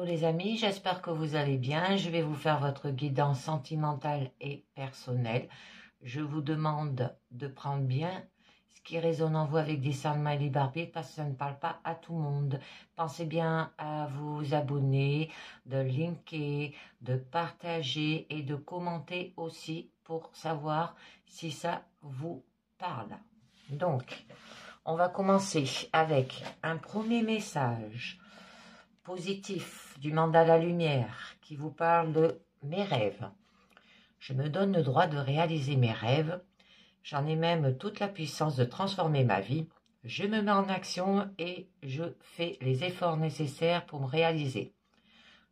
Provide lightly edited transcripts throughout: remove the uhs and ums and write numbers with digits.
les amis, j'espère que vous allez bien. Je vais vous faire votre guidance sentimentale et personnelle. Je vous demande de prendre bien ce qui résonne en vous avec discernement et libre arbitre parce que ça ne parle pas à tout le monde. Pensez bien à vous abonner, de linker, de partager et de commenter aussi pour savoir si ça vous parle. Donc, on va commencer avec un premier message positif du mandala lumière qui vous parle de mes rêves. Je me donne le droit de réaliser mes rêves. J'en ai même toute la puissance de transformer ma vie. Je me mets en action et je fais les efforts nécessaires pour me réaliser.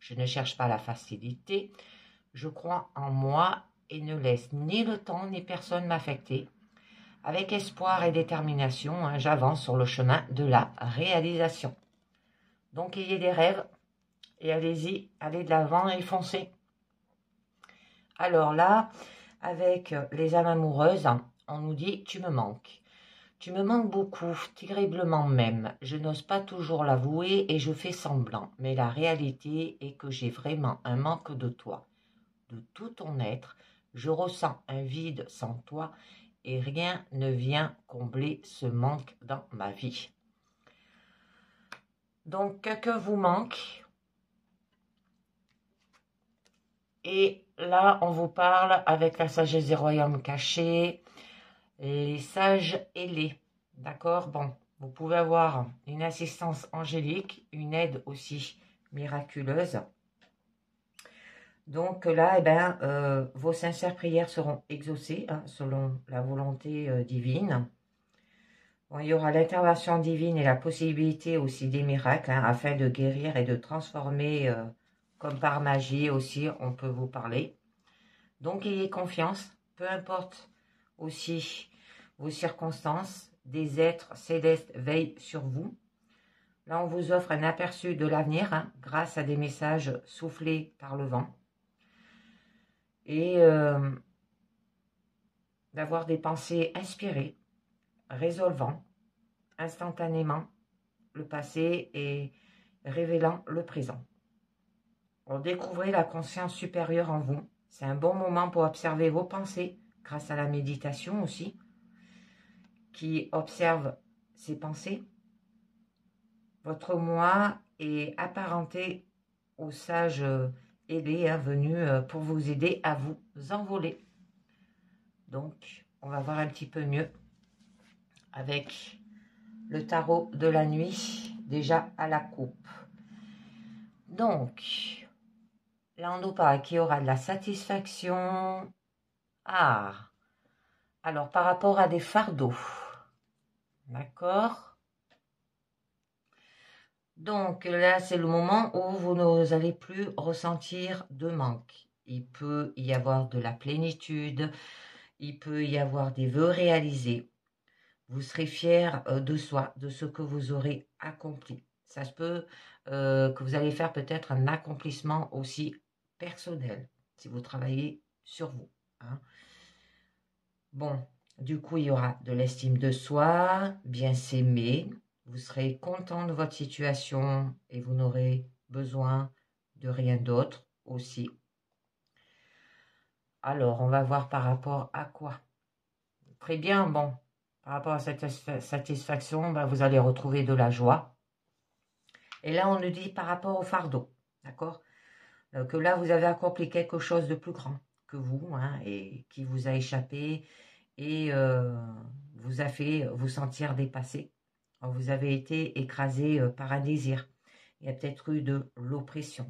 Je ne cherche pas la facilité. Je crois en moi et ne laisse ni le temps ni personne m'affecter. Avec espoir et détermination, j'avance sur le chemin de la réalisation. Donc, ayez des rêves et allez-y, allez de l'avant et foncez. Alors là, avec les âmes amoureuses, on nous dit « tu me manques ». Tu me manques beaucoup, terriblement même. Je n'ose pas toujours l'avouer et je fais semblant. Mais la réalité est que j'ai vraiment un manque de toi. De tout ton être, je ressens un vide sans toi et rien ne vient combler ce manque dans ma vie. Donc, que vous manque? Et là, on vous parle avec la sagesse des royaumes cachés, les sages ailés. D'accord? Bon, vous pouvez avoir une assistance angélique, une aide aussi miraculeuse. Donc là, vos sincères prières seront exaucées selon la volonté divine. Bon, il y aura l'intervention divine et la possibilité aussi des miracles afin de guérir et de transformer comme par magie aussi, on peut vous parler. Donc, ayez confiance, peu importe aussi vos circonstances, des êtres célestes veillent sur vous. Là, on vous offre un aperçu de l'avenir grâce à des messages soufflés par le vent. Et d'avoir des pensées inspirées, résolvant instantanément le passé et révélant le présent. Pour découvrir la conscience supérieure en vous, c'est un bon moment pour observer vos pensées, grâce à la méditation aussi, qui observe ses pensées. Votre moi est apparenté au sage ailé venu pour vous aider à vous envoler. Donc, on va voir un petit peu mieux avec le tarot de la nuit, déjà à la coupe. Donc, là, on nous parle qu'il y aura de la satisfaction. Alors, par rapport à des fardeaux. D'accord? Donc, là, c'est le moment où vous n'allez plus ressentir de manque. Il peut y avoir de la plénitude. Il peut y avoir des vœux réalisés. Vous serez fier de soi, de ce que vous aurez accompli. Ça se peut que vous allez faire peut-être un accomplissement aussi personnel, si vous travaillez sur vous. Bon, du coup, il y aura de l'estime de soi, bien s'aimer. Vous serez content de votre situation et vous n'aurez besoin de rien d'autre aussi. Alors, on va voir par rapport à quoi. Très bien, bon. Par rapport à cette satisfaction, vous allez retrouver de la joie. Et là, on nous dit par rapport au fardeau, d'accord? Que là, vous avez accompli quelque chose de plus grand que vous, et qui vous a échappé et vous a fait vous sentir dépassé. Vous avez été écrasé par un désir. Il y a peut-être eu de l'oppression,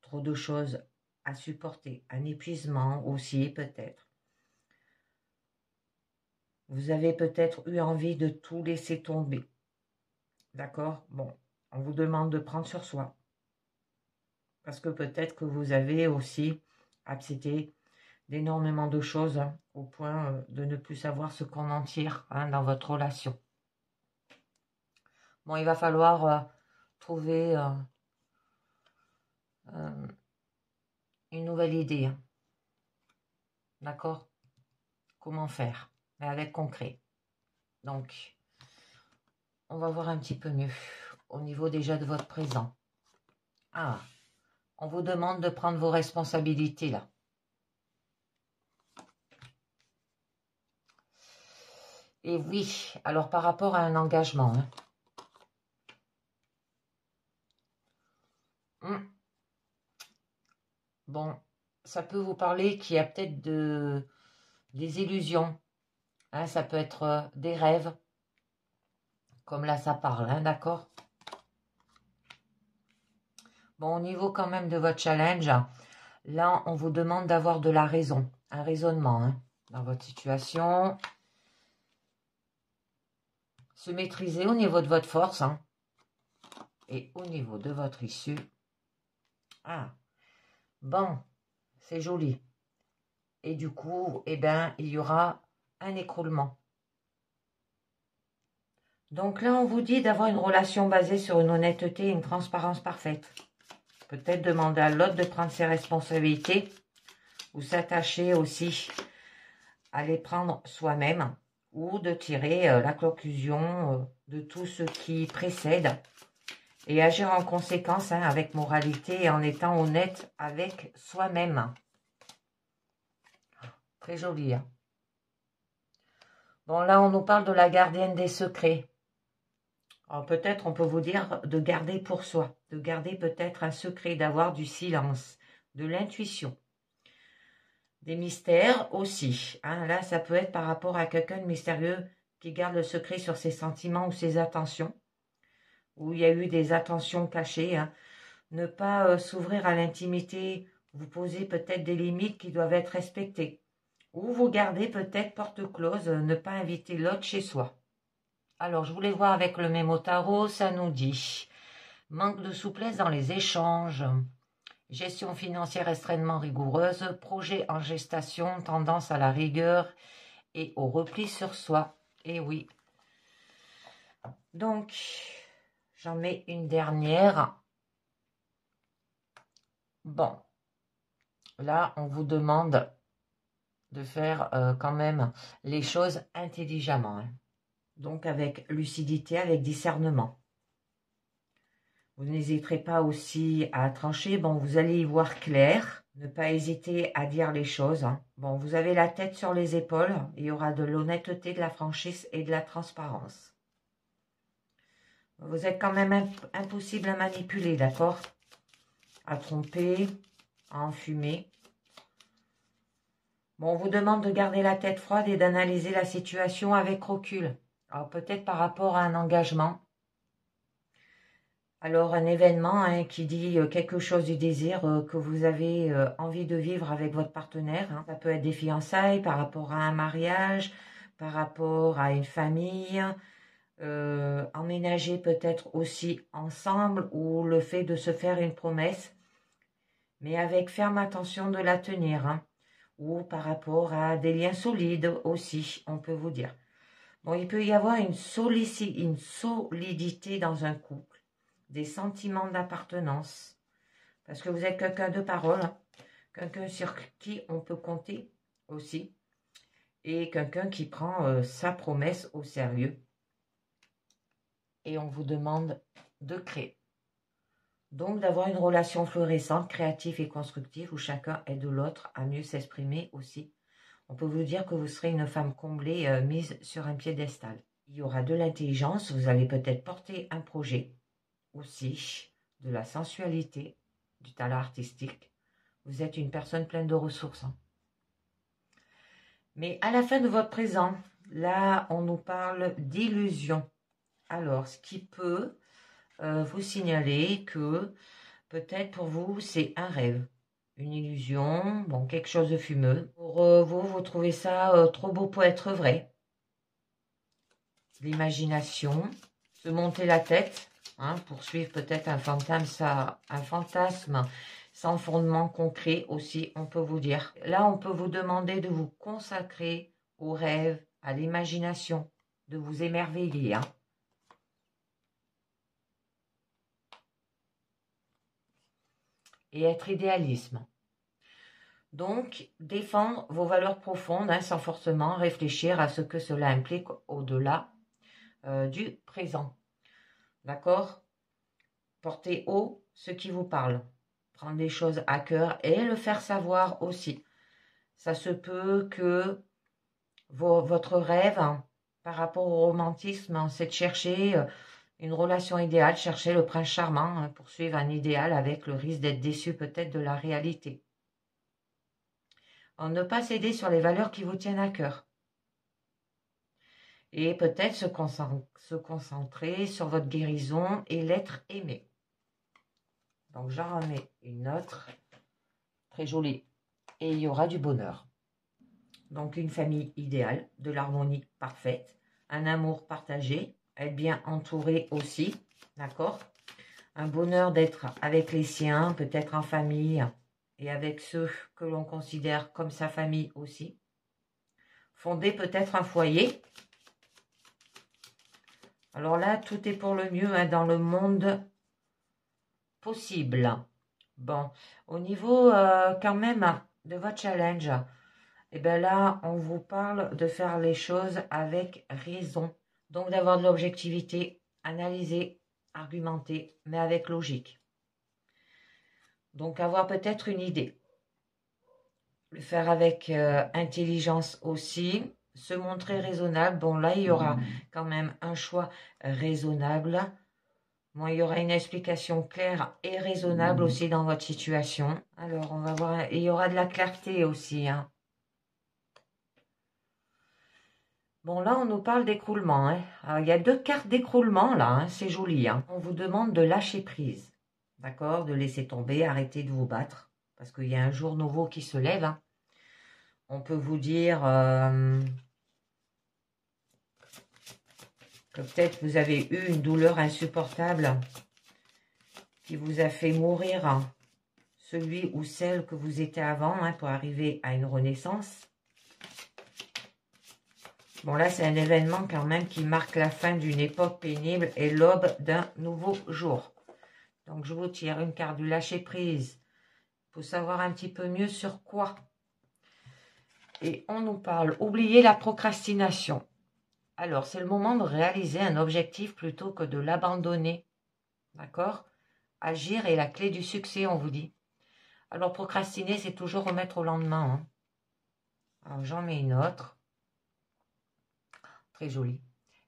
trop de choses à supporter, un épuisement aussi peut-être. Vous avez peut-être eu envie de tout laisser tomber. D'accord? Bon, on vous demande de prendre sur soi. Parce que peut-être que vous avez aussi accepté d'énormément de choses au point de ne plus savoir ce qu'on en tire dans votre relation. Bon, il va falloir trouver une nouvelle idée. D'accord? Comment faire? Mais avec concret. Donc, on va voir un petit peu mieux au niveau déjà de votre présent. On vous demande de prendre vos responsabilités là. Et oui, alors par rapport à un engagement. Bon, ça peut vous parler qu'il y a peut-être des illusions. Ça peut être des rêves. Comme là, ça parle, d'accord? Bon, au niveau quand même de votre challenge, là, on vous demande d'avoir de la raison, un raisonnement dans votre situation. Se maîtriser au niveau de votre force et au niveau de votre issue. Ah, bon, c'est joli. Et du coup, eh ben, il y aura un écroulement. Donc là, on vous dit d'avoir une relation basée sur une honnêteté et une transparence parfaite. Peut-être demander à l'autre de prendre ses responsabilités ou s'attacher aussi à les prendre soi-même ou de tirer la conclusion de tout ce qui précède et agir en conséquence avec moralité et en étant honnête avec soi-même. Très joli. Bon, là, on nous parle de la gardienne des secrets. Alors, peut-être, on peut vous dire de garder pour soi, de garder peut-être un secret, d'avoir du silence, de l'intuition. Des mystères aussi. Là, ça peut être par rapport à quelqu'un de mystérieux qui garde le secret sur ses sentiments ou ses attentions, où il y a eu des attentions cachées. Ne pas s'ouvrir à l'intimité, vous posez peut-être des limites qui doivent être respectées. Ou vous gardez peut-être porte close, ne pas inviter l'autre chez soi. Alors, je voulais voir avec le mémo tarot, ça nous dit manque de souplesse dans les échanges, gestion financière extrêmement rigoureuse, projet en gestation, tendance à la rigueur et au repli sur soi. Et oui. Donc, j'en mets une dernière. Bon, là, on vous demande de faire quand même les choses intelligemment. Donc, avec lucidité, avec discernement. Vous n'hésiterez pas aussi à trancher. Bon, vous allez y voir clair. Ne pas hésiter à dire les choses. Bon, vous avez la tête sur les épaules. Il y aura de l'honnêteté, de la franchise et de la transparence. Vous êtes quand même impossible à manipuler, d'accord? À tromper, à enfumer. Bon, on vous demande de garder la tête froide et d'analyser la situation avec recul. Alors, peut-être par rapport à un engagement. Alors, un événement qui dit quelque chose du désir que vous avez envie de vivre avec votre partenaire. Ça peut être des fiançailles, par rapport à un mariage, par rapport à une famille, emménager peut-être aussi ensemble ou le fait de se faire une promesse, mais avec ferme attention de la tenir. Ou par rapport à des liens solides aussi, on peut vous dire. Bon, il peut y avoir une solidité dans un couple, des sentiments d'appartenance, parce que vous êtes quelqu'un de parole, quelqu'un sur qui on peut compter aussi, et quelqu'un qui prend sa promesse au sérieux. Et on vous demande de créer. Donc, d'avoir une relation florissante, créative et constructive, où chacun aide l'autre à mieux s'exprimer aussi. On peut vous dire que vous serez une femme comblée, mise sur un piédestal. Il y aura de l'intelligence, vous allez peut-être porter un projet aussi, de la sensualité, du talent artistique. Vous êtes une personne pleine de ressources. Mais à la fin de votre présent, là, on nous parle d'illusion. Alors, ce qui peut vous signaler que peut-être pour vous, c'est un rêve, une illusion, bon, quelque chose de fumeux. Pour vous, vous trouvez ça trop beau pour être vrai. L'imagination, se monter la tête, pour suivre peut-être un fantasme sans fondement concret aussi, on peut vous dire. Là, on peut vous demander de vous consacrer au rêve, à l'imagination, de vous émerveiller. Et être idéalisme. Donc, défendre vos valeurs profondes sans forcément réfléchir à ce que cela implique au-delà du présent. D'accord? Portez haut ce qui vous parle. prendre les choses à cœur et le faire savoir aussi. Ça se peut que votre rêve, hein, par rapport au romantisme, hein, c'est de chercher une relation idéale, chercher le prince charmant, hein, poursuivre un idéal avec le risque d'être déçu peut-être de la réalité. Ne pas céder sur les valeurs qui vous tiennent à cœur. Et peut-être se concentrer sur votre guérison et l'être aimé. Donc j'en remets une autre, très jolie. Et il y aura du bonheur. Donc une famille idéale, de l'harmonie parfaite, un amour partagé, être bien entouré aussi, d'accord? Un bonheur d'être avec les siens, peut-être en famille, et avec ceux que l'on considère comme sa famille aussi. Fonder peut-être un foyer. Alors là, tout est pour le mieux, hein, dans le monde possible. Bon, au niveau quand même de votre challenge, et bien là, on vous parle de faire les choses avec raison. Donc d'avoir de l'objectivité, analyser, argumenter, mais avec logique. Donc avoir peut-être une idée. Le faire avec intelligence aussi. Se montrer raisonnable. Bon là, il y aura quand même un choix raisonnable. Bon, il y aura une explication claire et raisonnable aussi dans votre situation. Alors, on va voir. Il y aura de la clarté aussi, hein. Bon, là, on nous parle d'écroulement, hein. Alors, il y a 2 cartes d'écroulement, là, hein. C'est joli, hein. On vous demande de lâcher prise, d'accord? De laisser tomber, arrêter de vous battre, parce qu'il y a un jour nouveau qui se lève, hein. On peut vous dire que peut-être vous avez eu une douleur insupportable qui vous a fait mourir, hein, celui ou celle que vous étiez avant, hein, pour arriver à une renaissance. Bon, là, c'est un événement quand même qui marque la fin d'une époque pénible et l'aube d'un nouveau jour. Donc, je vous tire une carte du lâcher-prise pour savoir un petit peu mieux sur quoi. Et on nous parle, oubliez la procrastination. Alors, c'est le moment de réaliser un objectif plutôt que de l'abandonner. D'accord? Agir est la clé du succès, on vous dit. Alors, procrastiner, c'est toujours remettre au lendemain, hein. Alors, j'en mets une autre. Très jolie.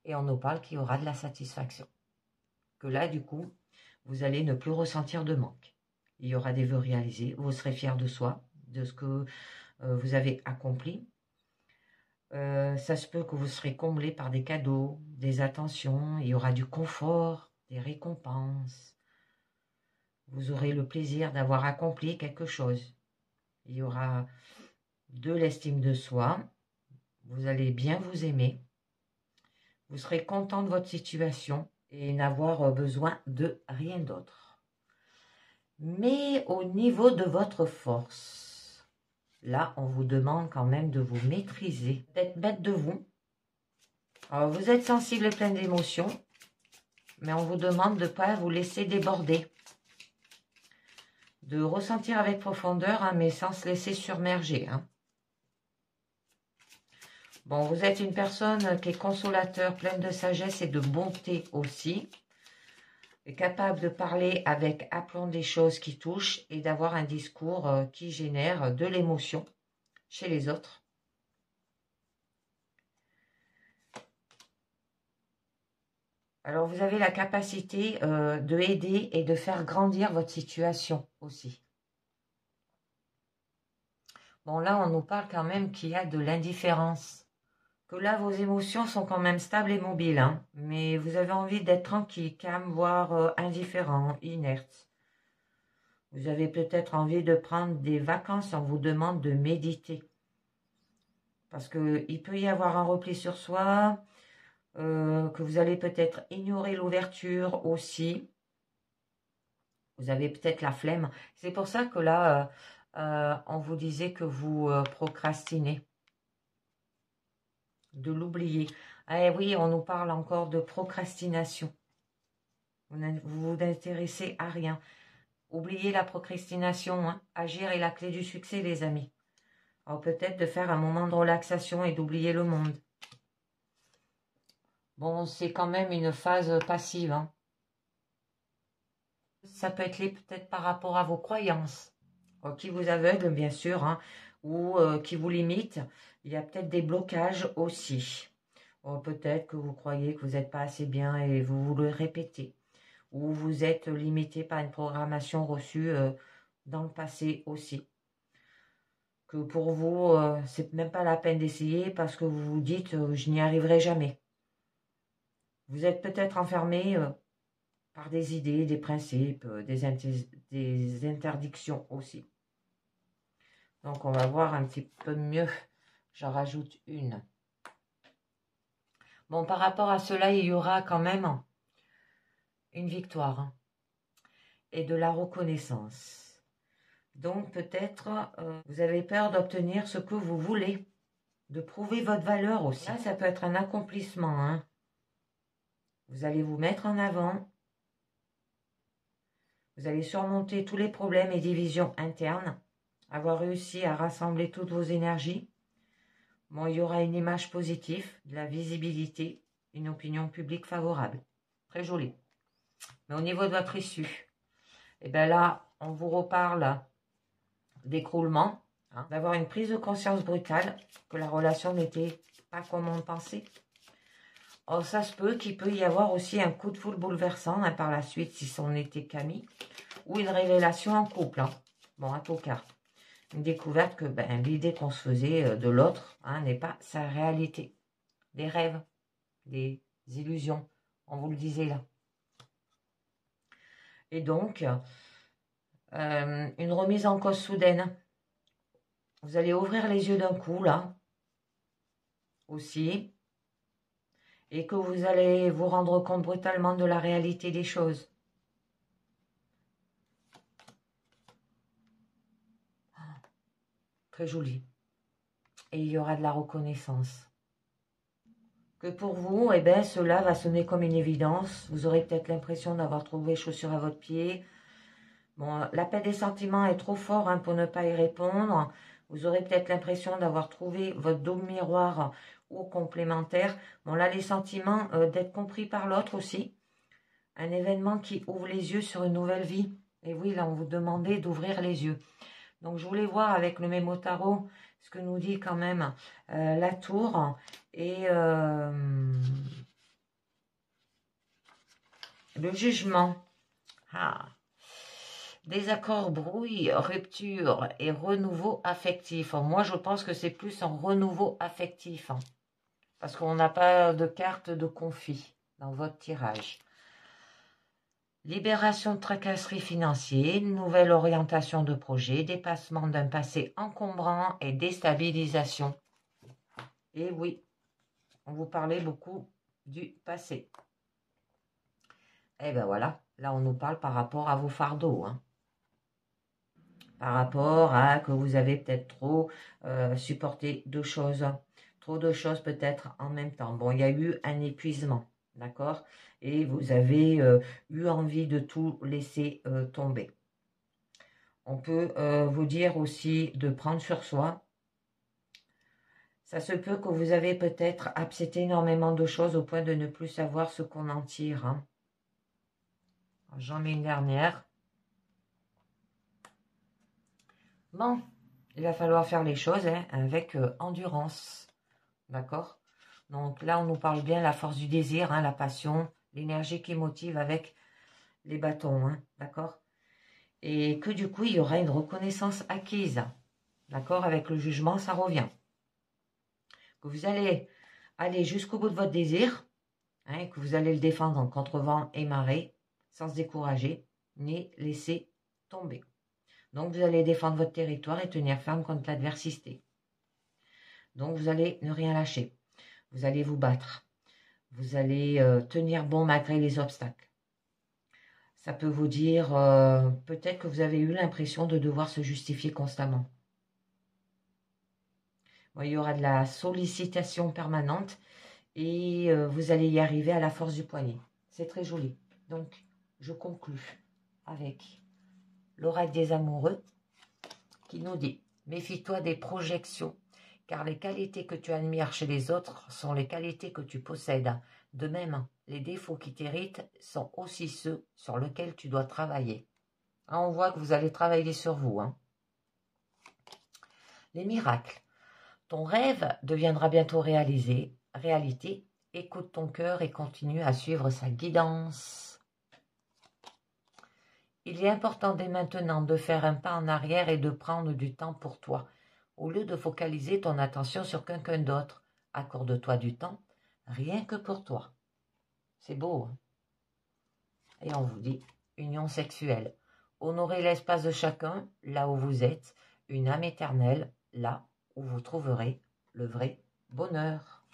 Et on nous parle qu'il y aura de la satisfaction. Que là, du coup, vous allez ne plus ressentir de manque. Il y aura des vœux réalisés. Vous serez fier de soi, de ce que vous avez accompli. Ça se peut que vous serez comblé par des cadeaux, des attentions. Il y aura du confort, des récompenses. Vous aurez le plaisir d'avoir accompli quelque chose. Il y aura de l'estime de soi. Vous allez bien vous aimer. Vous serez content de votre situation et n'avoir besoin de rien d'autre. Mais au niveau de votre force, là, on vous demande quand même de vous maîtriser, d'être maître de vous. Alors, vous êtes sensible et plein d'émotions, mais on vous demande de ne pas vous laisser déborder. De ressentir avec profondeur, hein, mais sans se laisser submerger, hein. Bon, vous êtes une personne qui est consolateur, pleine de sagesse et de bonté aussi. Est capable de parler avec aplomb des choses qui touchent et d'avoir un discours qui génère de l'émotion chez les autres. Alors, vous avez la capacité de aider et de faire grandir votre situation aussi. Bon, là, on nous parle quand même qu'il y a de l'indifférence. Que là, vos émotions sont quand même stables et mobiles, hein, mais vous avez envie d'être tranquille, calme, voire indifférent, inerte. Vous avez peut-être envie de prendre des vacances, on vous demande de méditer. Parce qu'il peut y avoir un repli sur soi, que vous allez peut-être ignorer l'ouverture aussi. Vous avez peut-être la flemme. C'est pour ça que là, on vous disait que vous procrastinez. De l'oublier. Eh oui, on nous parle encore de procrastination. Vous vous intéressez à rien. Oubliez la procrastination, hein. Agir est la clé du succès, les amis. Alors peut-être de faire un moment de relaxation et d'oublier le monde. Bon, c'est quand même une phase passive, hein. Ça peut être lié peut-être par rapport à vos croyances, qui vous aveuglent bien sûr, hein, ou qui vous limitent. Il y a peut-être des blocages aussi. Peut-être que vous croyez que vous n'êtes pas assez bien et vous le répétez. Ou vous êtes limité par une programmation reçue dans le passé aussi. Que pour vous, c'est même pas la peine d'essayer parce que vous vous dites je n'y arriverai jamais. Vous êtes peut-être enfermé par des idées, des principes, des interdictions aussi. Donc on va voir un petit peu mieux. J'en rajoute une. Bon, par rapport à cela, il y aura quand même une victoire et de la reconnaissance. Donc peut-être vous avez peur d'obtenir ce que vous voulez, de prouver votre valeur aussi. Là, ça peut être un accomplissement. Hein. Vous allez vous mettre en avant. Vous allez surmonter tous les problèmes et divisions internes, avoir réussi à rassembler toutes vos énergies. Bon, il y aura une image positive, de la visibilité, une opinion publique favorable. Très joli. Mais au niveau de votre issue, et bien là, on vous reparle d'écroulement, hein, d'avoir une prise de conscience brutale, que la relation n'était pas comme on pensait. Oh, ça se peut qu'il peut y avoir aussi un coup de foudre bouleversant hein, par la suite, si c'en était Camille, ou une révélation en couple. Hein. Bon, à tout cas, une découverte que l'idée qu'on se faisait de l'autre hein, n'est pas sa réalité. Des rêves, des illusions, on vous le disait là. Et donc, une remise en cause soudaine. Vous allez ouvrir les yeux d'un coup, là, aussi, et que vous allez vous rendre compte brutalement de la réalité des choses. Très joli. Et il y aura de la reconnaissance. Que pour vous, eh bien, cela va sonner comme une évidence. Vous aurez peut-être l'impression d'avoir trouvé chaussure à votre pied. Bon, l'appel des sentiments est trop fort hein, pour ne pas y répondre. Vous aurez peut-être l'impression d'avoir trouvé votre double miroir ou complémentaire. Bon, là, les sentiments d'être compris par l'autre aussi. Un événement qui ouvre les yeux sur une nouvelle vie. Et oui, là, on vous demandait d'ouvrir les yeux. Donc, je voulais voir avec le mémo tarot ce que nous dit quand même la tour et le jugement. Ah. Désaccord, brouille, rupture et renouveau affectif. Moi, je pense que c'est plus un renouveau affectif. Hein, parce qu'on n'a pas de carte de conflit dans votre tirage. Libération de tracasseries financières, nouvelle orientation de projet, dépassement d'un passé encombrant et déstabilisation. Et oui, on vous parlait beaucoup du passé. Et ben voilà, là on nous parle par rapport à vos fardeaux. Hein. Par rapport à que vous avez peut-être trop supporté de choses. Trop de choses peut-être en même temps. Bon, il y a eu un épuisement, d'accord? Et vous avez eu envie de tout laisser tomber. On peut vous dire aussi de prendre sur soi. Ça se peut que vous avez peut-être accepté énormément de choses au point de ne plus savoir ce qu'on en tire. Hein. J'en mets une dernière. Bon, il va falloir faire les choses hein, avec endurance. D'accord? Donc là, on nous parle bien de la force du désir, hein, la passion, l'énergie qui motive avec les bâtons. Hein, d'accord? Et que du coup, il y aura une reconnaissance acquise. D'accord? Avec le jugement, ça revient. Que vous allez aller jusqu'au bout de votre désir, hein, que vous allez le défendre en contre-vent et marée, sans se décourager, ni laisser tomber. Donc, vous allez défendre votre territoire et tenir ferme contre l'adversité. Donc, vous allez ne rien lâcher. Vous allez vous battre. Vous allez tenir bon malgré les obstacles. Ça peut vous dire, peut-être que vous avez eu l'impression de devoir se justifier constamment. Bon, il y aura de la sollicitation permanente et vous allez y arriver à la force du poignet. C'est très joli. Donc, je conclus avec l'oracle des amoureux qui nous dit « Méfie-toi des projections car les qualités que tu admires chez les autres sont les qualités que tu possèdes. De même, les défauts qui t'irritent sont aussi ceux sur lesquels tu dois travailler. Hein, on voit que vous allez travailler sur vous. Hein. Les miracles. Ton rêve deviendra bientôt réalité. Écoute ton cœur et continue à suivre sa guidance. Il est important dès maintenant de faire un pas en arrière et de prendre du temps pour toi. Au lieu de focaliser ton attention sur quelqu'un d'autre, accorde-toi du temps, rien que pour toi. C'est beau. Hein? Et on vous dit, union sexuelle. Honorez l'espace de chacun, là où vous êtes, une âme éternelle, là où vous trouverez le vrai bonheur.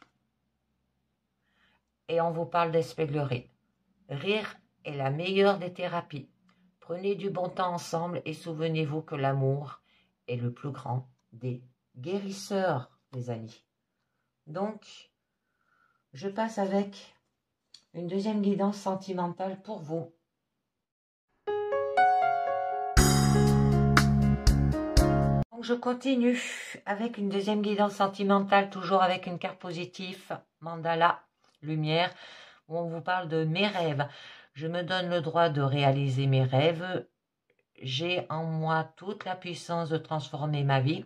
Et on vous parle d'espièglerie. Rire est la meilleure des thérapies. Prenez du bon temps ensemble et souvenez-vous que l'amour est le plus grand des guérisseurs, les amis. Donc, je passe avec une deuxième guidance sentimentale pour vous. Donc, je continue avec une deuxième guidance sentimentale, toujours avec une carte positive, mandala, lumière, où on vous parle de mes rêves. Je me donne le droit de réaliser mes rêves. J'ai en moi toute la puissance de transformer ma vie.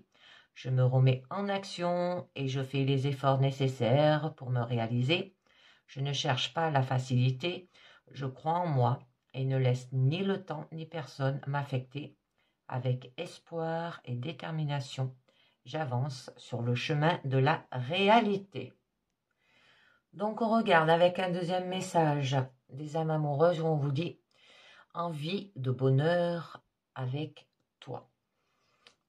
Je me remets en action et je fais les efforts nécessaires pour me réaliser. Je ne cherche pas la facilité. Je crois en moi et ne laisse ni le temps ni personne m'affecter. Avec espoir et détermination, j'avance sur le chemin de la réalité. Donc on regarde avec un deuxième message des âmes amoureuses où on vous dit envie de bonheur avec toi.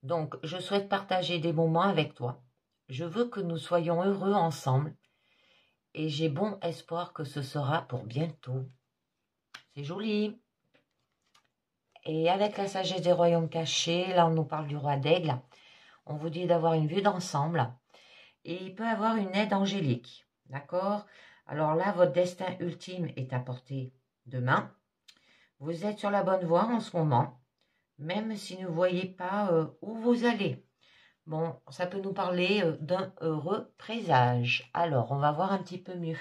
Donc je souhaite partager des moments avec toi. Je veux que nous soyons heureux ensemble et j'ai bon espoir que ce sera pour bientôt. C'est joli. Et avec la sagesse des royaumes cachés, là on nous parle du roi d'aigle. On vous dit d'avoir une vue d'ensemble et il peut avoir une aide angélique. D'accord? Alors là, votre destin ultime est à portée de main. Vous êtes sur la bonne voie en ce moment, même si vous ne voyez pas où vous allez. Bon, ça peut nous parler d'un heureux présage. Alors, on va voir un petit peu mieux.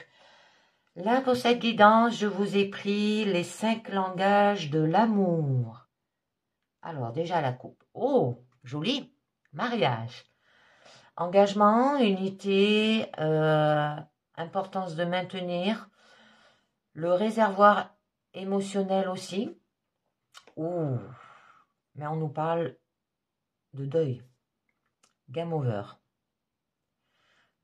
Là, pour cette guidance, je vous ai pris les 5 langages de l'amour. Alors, déjà la coupe. Oh, joli. Mariage. Engagement, unité, importance de maintenir. Le réservoir émotionnel aussi. Ouh, mais on nous parle de deuil. Game over.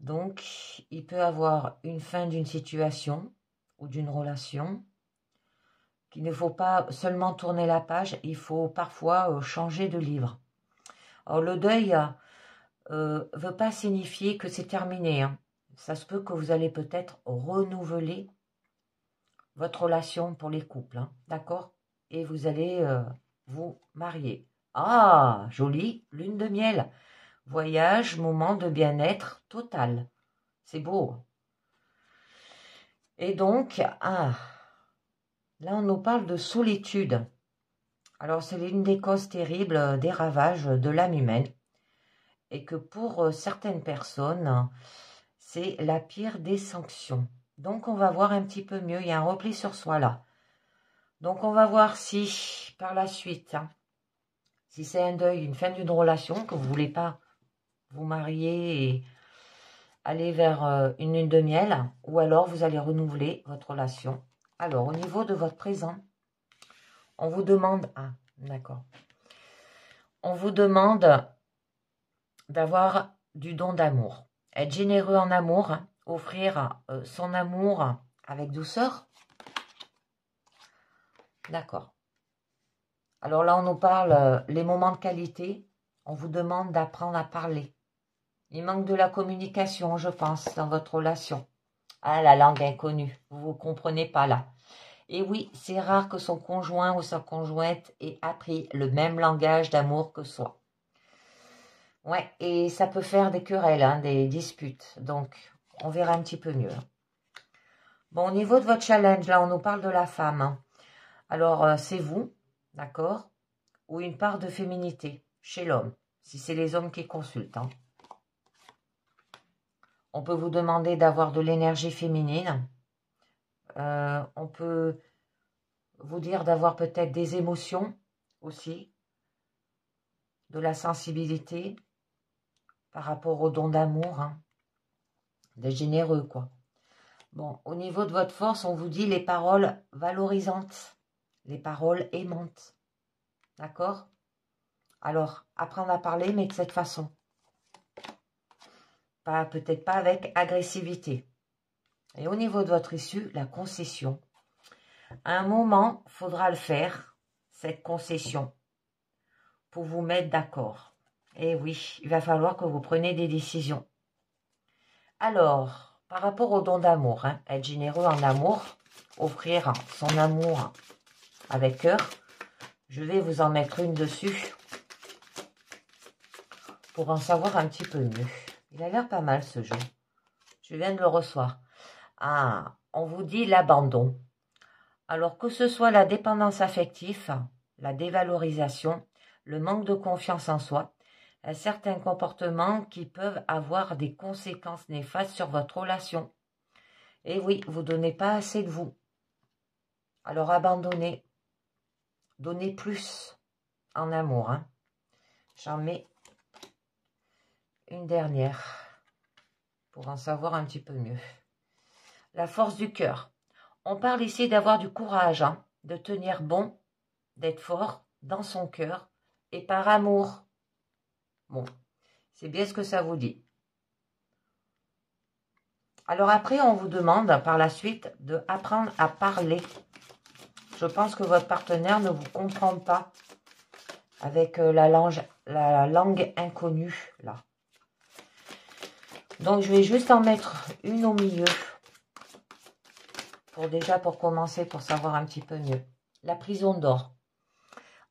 Donc, il peut avoir une fin d'une situation ou d'une relation, qu'il ne faut pas seulement tourner la page, il faut parfois changer de livre. Alors, le deuil veut pas signifier que c'est terminé. Hein. Ça se peut que vous allez peut-être renouveler votre relation pour les couples, hein, d'accord? Et vous allez vous marier. Ah, joli, lune de miel. Voyage, moment de bien-être total. C'est beau. Et donc, là on nous parle de solitude. Alors c'est l'une des causes terribles des ravages de l'âme humaine. Et que pour certaines personnes, c'est la pire des sanctions. Donc on va voir un petit peu mieux. Il y a un repli sur soi là. Donc on va voir si par la suite, hein, si c'est un deuil, une fin d'une relation, que vous ne voulez pas vous marier et aller vers une lune de miel, ou alors vous allez renouveler votre relation. Alors, au niveau de votre présent, on vous demande... Ah, d'accord. On vous demande d'avoir du don d'amour. Être généreux en amour, hein, offrir son amour avec douceur. D'accord. Alors là, on nous parle les moments de qualité. On vous demande d'apprendre à parler. Il manque de la communication, je pense, dans votre relation. Ah, la langue inconnue, vous ne comprenez pas là. Et oui, c'est rare que son conjoint ou sa conjointe ait appris le même langage d'amour que soi. Ouais, et ça peut faire des querelles, hein, des disputes. Donc, on verra un petit peu mieux. Bon, au niveau de votre challenge, là, on nous parle de la femme. Hein. Alors, c'est vous, d'accord? Ou une part de féminité chez l'homme, si c'est les hommes qui consultent. Hein. On peut vous demander d'avoir de l'énergie féminine. On peut vous dire d'avoir peut-être des émotions aussi, de la sensibilité par rapport au don d'amour, hein, d'être généreux, quoi. Bon, au niveau de votre force, on vous dit les paroles valorisantes, les paroles aimantes. D'accord? Alors, apprendre à parler, mais de cette façon. Peut-être pas avec agressivité. Et au niveau de votre issue, la concession. À un moment, il faudra le faire, cette concession, pour vous mettre d'accord. Et oui, il va falloir que vous preniez des décisions. Alors, par rapport au don d'amour, hein, être généreux en amour, offrir son amour avec cœur, je vais vous en mettre une dessus pour en savoir un petit peu mieux. Il a l'air pas mal ce jeu. Je viens de le recevoir. Ah, on vous dit l'abandon. Alors que ce soit la dépendance affective, la dévalorisation, le manque de confiance en soi, certains comportements qui peuvent avoir des conséquences néfastes sur votre relation. Et oui, vous ne donnez pas assez de vous. Alors abandonnez. Donnez plus en amour. Hein. J'en mets une dernière pour en savoir un petit peu mieux. La force du cœur. On parle ici d'avoir du courage, hein, de tenir bon, d'être fort dans son cœur et par amour. Bon, c'est bien ce que ça vous dit. Alors après, on vous demande par la suite d'apprendre à parler. Je pense que votre partenaire ne vous comprend pas avec la langue inconnue, là. Donc, je vais juste en mettre une au milieu. Pour commencer, pour savoir un petit peu mieux. La prison d'or.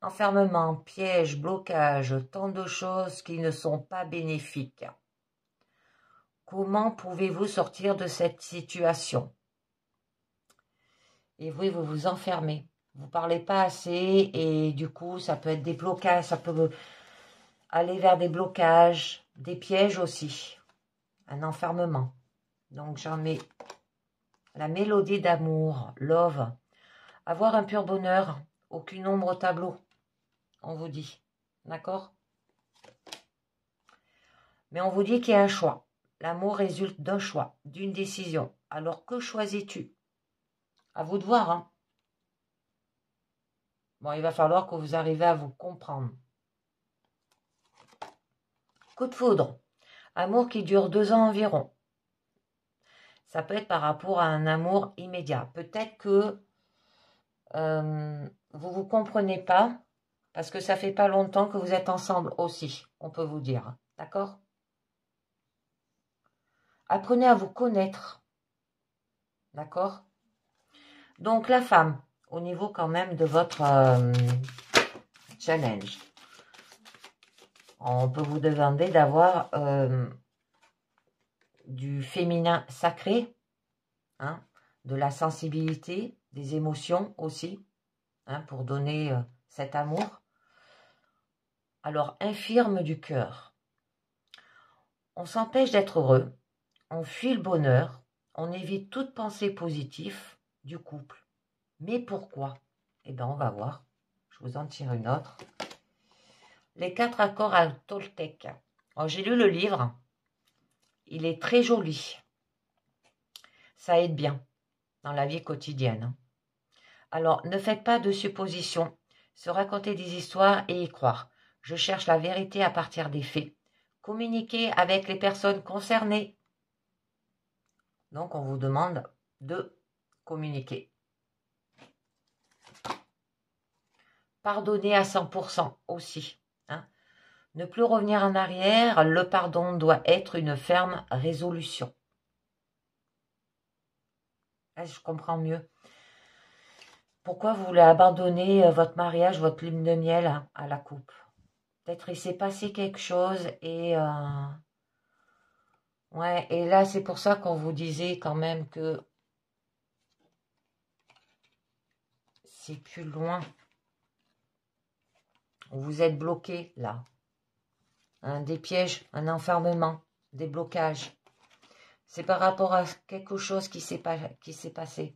Enfermement, piège, blocage, tant de choses qui ne sont pas bénéfiques. Comment pouvez-vous sortir de cette situation? Et vous vous enfermez. Vous ne parlez pas assez et du coup, ça peut être des blocages, ça peut aller vers des blocages, des pièges aussi. Un enfermement. Donc, j'en mets la mélodie d'amour, love. Avoir un pur bonheur, aucune ombre au tableau, on vous dit. D'accord? Mais on vous dit qu'il y a un choix. L'amour résulte d'un choix, d'une décision. Alors, que choisis-tu? À vous de voir, hein. Bon, il va falloir que vous arriviez à vous comprendre. Coup de foudre. Amour qui dure 2 ans environ. Ça peut être par rapport à un amour immédiat. Peut-être que vous ne vous comprenez pas parce que ça fait pas longtemps que vous êtes ensemble aussi, on peut vous dire. D'accord? Apprenez à vous connaître. D'accord? Donc, la femme, au niveau quand même de votre challenge, on peut vous demander d'avoir du féminin sacré, hein, de la sensibilité, des émotions aussi, hein, pour donner cet amour. Alors, infirme du cœur. On s'empêche d'être heureux, on fuit le bonheur, on évite toute pensée positive du couple. Mais pourquoi? Eh bien, on va voir. Je vous en tire une autre. Les 4 accords à Toltec. J'ai lu le livre. Il est très joli. Ça aide bien dans la vie quotidienne. Alors, ne faites pas de suppositions. Se raconter des histoires et y croire. Je cherche la vérité à partir des faits. Communiquer avec les personnes concernées. Donc, on vous demande de communiquer. Pardonner à 100% aussi. Hein. Ne plus revenir en arrière, le pardon doit être une ferme résolution. Je comprends mieux. Pourquoi vous voulez abandonner votre mariage, votre lune de miel à la coupe? Peut-être il s'est passé quelque chose et... ouais, et là, c'est pour ça qu'on vous disait quand même que c'est plus loin. Vous êtes bloqué, là. Hein, des pièges, un enfermement, des blocages. C'est par rapport à quelque chose qui s'est passé.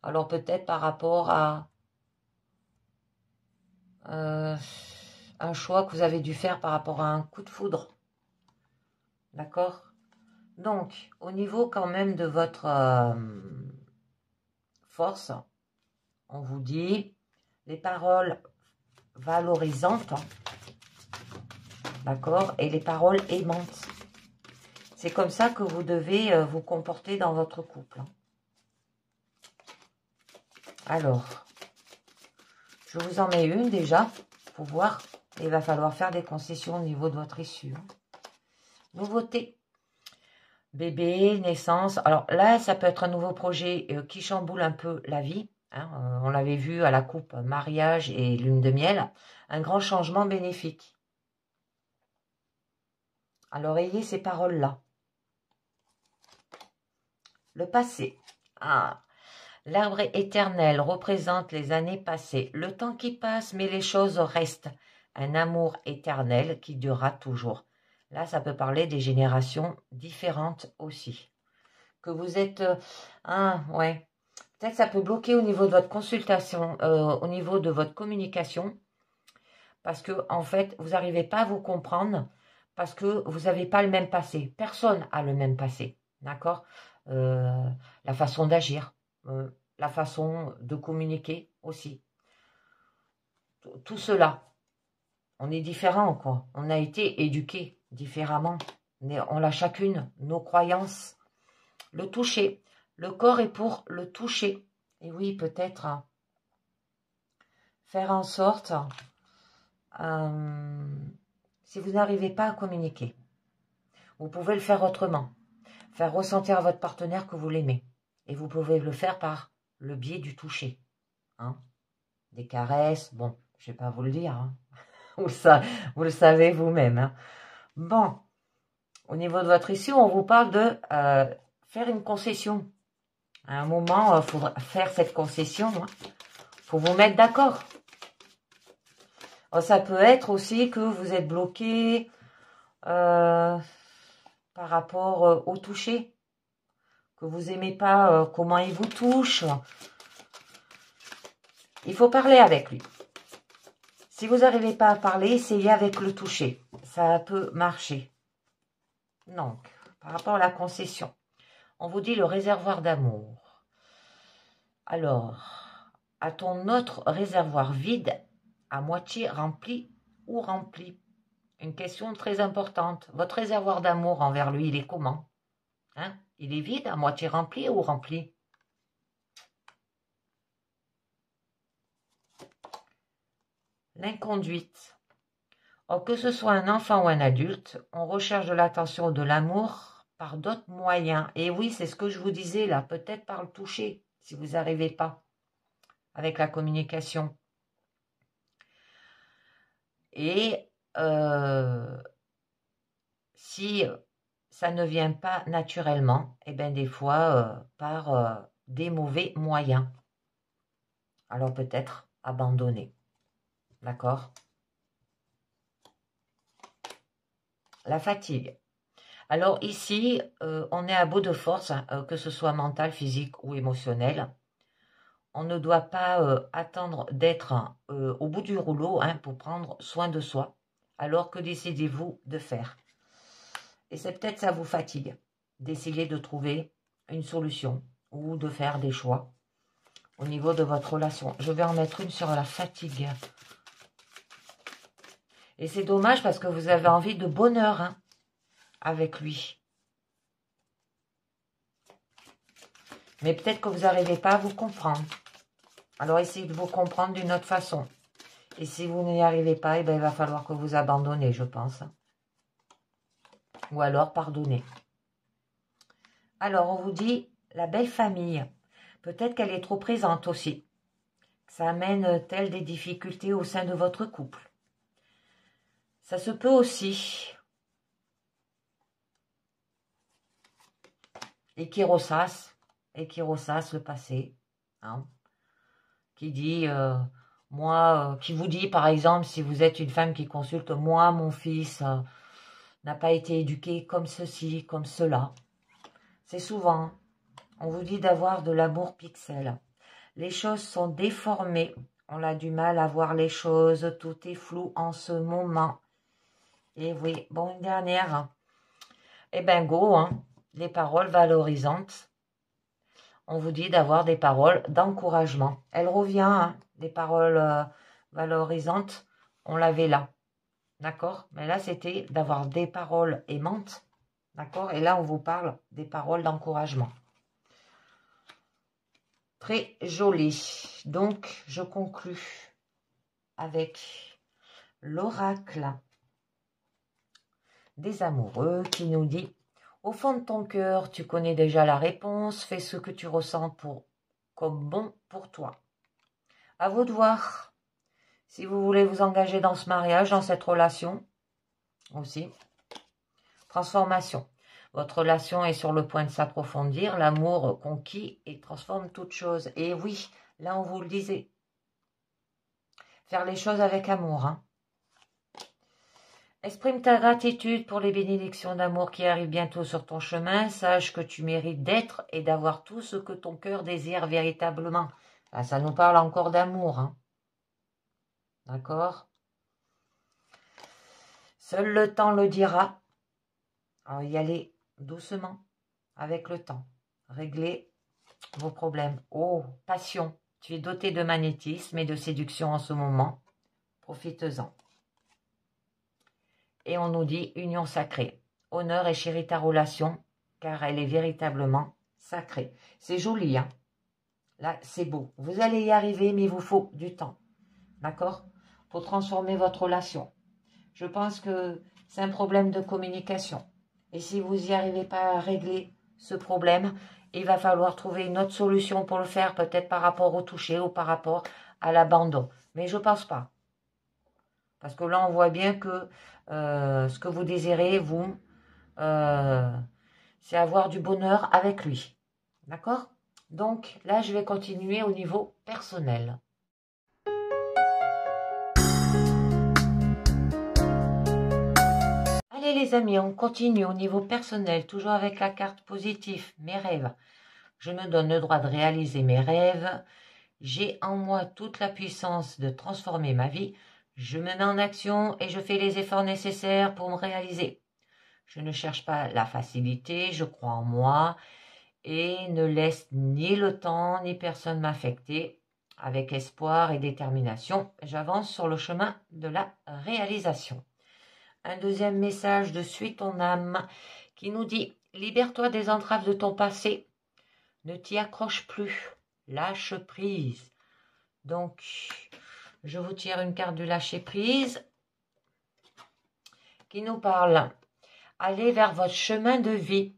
Alors peut-être par rapport à un choix que vous avez dû faire par rapport à un coup de foudre. D'accord? Donc, au niveau quand même de votre force, on vous dit les paroles valorisantes, d'accord, et les paroles aimantes. C'est comme ça que vous devez vous comporter dans votre couple. Alors, je vous en mets une déjà, pour voir. Il va falloir faire des concessions au niveau de votre issue. Nouveauté. Bébé, naissance. Alors là, ça peut être un nouveau projet qui chamboule un peu la vie. Hein. On l'avait vu à la coupe mariage et lune de miel. Un grand changement bénéfique. Alors, ayez ces paroles-là. Le passé. Ah, l'arbre éternel représente les années passées. Le temps qui passe, mais les choses restent. Un amour éternel qui durera toujours. Là, ça peut parler des générations différentes aussi. Que vous êtes... ouais. Peut-être ça peut bloquer au niveau de votre consultation, au niveau de votre communication. Parce que, en fait, vous n'arrivez pas à vous comprendre. Parce que vous n'avez pas le même passé. Personne a le même passé. D'accord? La façon d'agir. La façon de communiquer aussi. Tout cela. On est différents, quoi. On a été éduqués différemment. On a chacune nos croyances. Le toucher. Le corps est pour le toucher. Et oui, peut-être faire en sorte, si vous n'arrivez pas à communiquer, vous pouvez le faire autrement. Faire ressentir à votre partenaire que vous l'aimez. Et vous pouvez le faire par le biais du toucher. Hein. Des caresses, bon, je ne vais pas vous le dire. Hein. Vous le savez vous-même. Hein. Bon, au niveau de votre issue, on vous parle de faire une concession. À un moment, il faudra faire cette concession. Il faut vous mettre d'accord. Ça peut être aussi que vous êtes bloqué par rapport au toucher. Que vous n'aimez pas comment il vous touche. Il faut parler avec lui. Si vous n'arrivez pas à parler, essayez avec le toucher. Ça peut marcher. Donc, par rapport à la concession, on vous dit le réservoir d'amour. Alors, a-t-on notre réservoir vide, à moitié rempli ou rempli? Une question très importante. Votre réservoir d'amour envers lui, il est comment? Hein? Il est vide, à moitié rempli ou rempli? L'inconduite. Or, que ce soit un enfant ou un adulte, on recherche de l'attention ou de l'amour par d'autres moyens. Et oui, c'est ce que je vous disais là, peut-être par le toucher, si vous n'arrivez pas, avec la communication. Et si ça ne vient pas naturellement, et bien des fois par des mauvais moyens. Alors peut-être abandonner. D'accord? La fatigue. Alors ici, on est à bout de force, que ce soit mental, physique ou émotionnel. On ne doit pas attendre d'être au bout du rouleau pour prendre soin de soi. Alors que décidez-vous de faire? Et c'est peut-être ça vous fatigue, d'essayer de trouver une solution ou de faire des choix au niveau de votre relation. Je vais en mettre une sur la fatigue. Et c'est dommage parce que vous avez envie de bonheur avec lui. Mais peut-être que vous n'arrivez pas à vous comprendre. Alors essayez de vous comprendre d'une autre façon. Et si vous n'y arrivez pas, il va falloir que vous abandonnez, je pense. Ou alors pardonnez. Alors on vous dit la belle famille. Peut-être qu'elle est trop présente aussi. Ça amène-t-elle des difficultés au sein de votre couple? Ça se peut aussi. Et qui ressasse le passé. Hein, qui dit, qui vous dit par exemple, si vous êtes une femme qui consulte, moi, mon fils n'a pas été éduqué comme ceci, comme cela. C'est souvent, on vous dit d'avoir de l'amour pixel. Les choses sont déformées. On a du mal à voir les choses. Tout est flou en ce moment. Et oui, bon, une dernière. Eh ben, go, hein. Les paroles valorisantes. On vous dit d'avoir des paroles d'encouragement. Elle revient, hein, des paroles valorisantes. On l'avait là. D'accord? Mais là, c'était d'avoir des paroles aimantes. D'accord? Et là, on vous parle des paroles d'encouragement. Très joli. Donc, je conclus avec l'oracle des amoureux qui nous dit: au fond de ton cœur, tu connais déjà la réponse, fais ce que tu ressens comme bon pour toi. À vous de voir si vous voulez vous engager dans ce mariage, dans cette relation aussi. Transformation. Votre relation est sur le point de s'approfondir, l'amour conquis et transforme toute chose. Et oui, là on vous le disait, faire les choses avec amour, hein. Exprime ta gratitude pour les bénédictions d'amour qui arrivent bientôt sur ton chemin. Sache que tu mérites d'être et d'avoir tout ce que ton cœur désire véritablement. Là, ça nous parle encore d'amour, hein. D'accord? Seul le temps le dira. Alors, y aller doucement, avec le temps. Réglez vos problèmes. Oh, passion. Tu es doté de magnétisme et de séduction en ce moment. Profite-en. Et on nous dit union sacrée. Honneur et chéris ta relation, car elle est véritablement sacrée. C'est joli, hein? Là, c'est beau. Vous allez y arriver, mais il vous faut du temps. D'accord? Pour transformer votre relation. Je pense que c'est un problème de communication. Et si vous n'y arrivez pas à régler ce problème, il va falloir trouver une autre solution pour le faire, peut-être par rapport au toucher ou par rapport à l'abandon. Mais je ne pense pas. Parce que là, on voit bien que ce que vous désirez, vous, c'est avoir du bonheur avec lui. D'accord? Donc, là, je vais continuer au niveau personnel. Allez les amis, on continue au niveau personnel, toujours avec la carte positive, mes rêves. Je me donne le droit de réaliser mes rêves. J'ai en moi toute la puissance de transformer ma vie. Je me mets en action et je fais les efforts nécessaires pour me réaliser. Je ne cherche pas la facilité, je crois en moi et ne laisse ni le temps ni personne m'affecter. Avec espoir et détermination, j'avance sur le chemin de la réalisation. Un deuxième message de Suis ton âme qui nous dit: libère-toi des entraves de ton passé, ne t'y accroche plus, lâche prise. Donc, je vous tire une carte du lâcher prise qui nous parle: allez vers votre chemin de vie.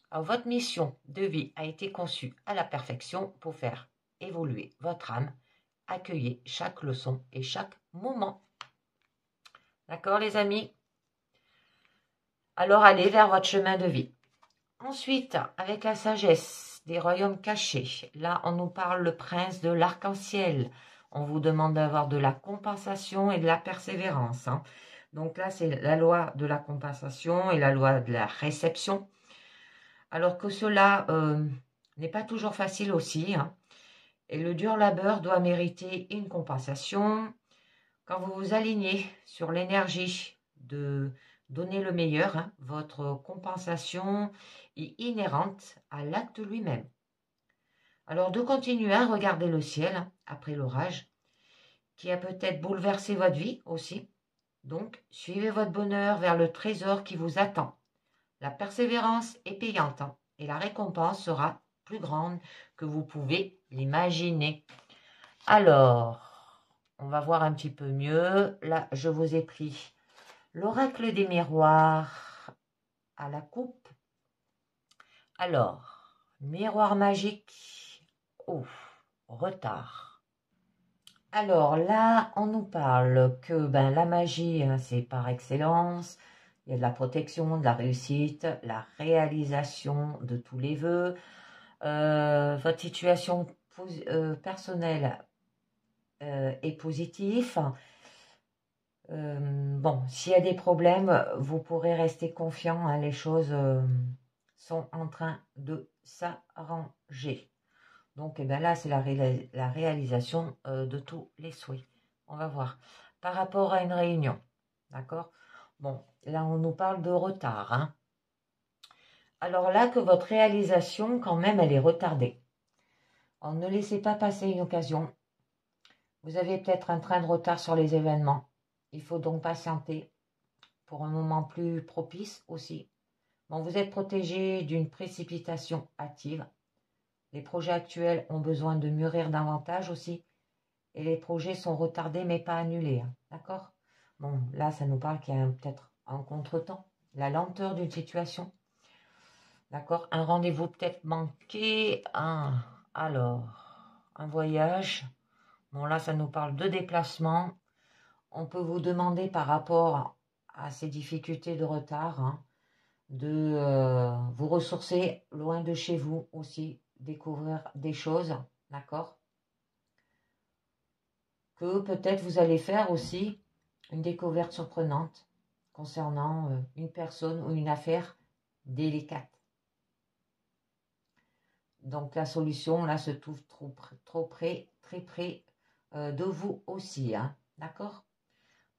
Alors, votre mission de vie a été conçue à la perfection pour faire évoluer votre âme. Accueillez chaque leçon et chaque moment. D'accord les amis? Alors allez vers votre chemin de vie. Ensuite, avec la sagesse des royaumes cachés, là on nous parle le prince de l'arc-en-ciel. On vous demande d'avoir de la compensation et de la persévérance, hein. Donc là, c'est la loi de la compensation et la loi de la réception. Alors que cela n'est pas toujours facile aussi, hein. Et le dur labeur doit mériter une compensation. Quand vous vous alignez sur l'énergie de donner le meilleur, hein, votre compensation est inhérente à l'acte lui-même. Alors de continuer à regarder le ciel, hein, après l'orage, qui a peut-être bouleversé votre vie aussi. Donc, suivez votre bonheur vers le trésor qui vous attend. La persévérance est payante, hein, et la récompense sera plus grande que vous pouvez l'imaginer. Alors, on va voir un petit peu mieux. Là, je vous ai pris l'oracle des miroirs à la coupe. Alors, miroir magique. Ouf, retard. Alors là, on nous parle que la magie, hein, c'est par excellence. Il y a de la protection, de la réussite, la réalisation de tous les vœux. Votre situation personnelle est positive. Bon, s'il y a des problèmes, vous pourrez rester confiant, hein, les choses sont en train de s'arranger. Donc, eh bien là, c'est la réalisation de tous les souhaits. On va voir. Par rapport à une réunion, d'accord? Bon, là, on nous parle de retard, hein. Alors là, que votre réalisation, quand même, elle est retardée. Alors, ne laissez pas passer une occasion. Vous avez peut-être un train de retard sur les événements. Il faut donc patienter pour un moment plus propice aussi. Bon, vous êtes protégé d'une précipitation hâtive. Les projets actuels ont besoin de mûrir davantage aussi. Et les projets sont retardés mais pas annulés. Hein. D'accord? Bon, là, ça nous parle qu'il y a peut-être un contretemps. La lenteur d'une situation. D'accord? Un rendez-vous peut-être manqué. Alors, un voyage. Bon, là, ça nous parle de déplacement. On peut vous demander par rapport à ces difficultés de retard, hein, de vous ressourcer loin de chez vous aussi, découvrir des choses, d'accord? Que peut-être vous allez faire aussi une découverte surprenante concernant une personne ou une affaire délicate. Donc la solution là se trouve très près de vous aussi, hein, d'accord?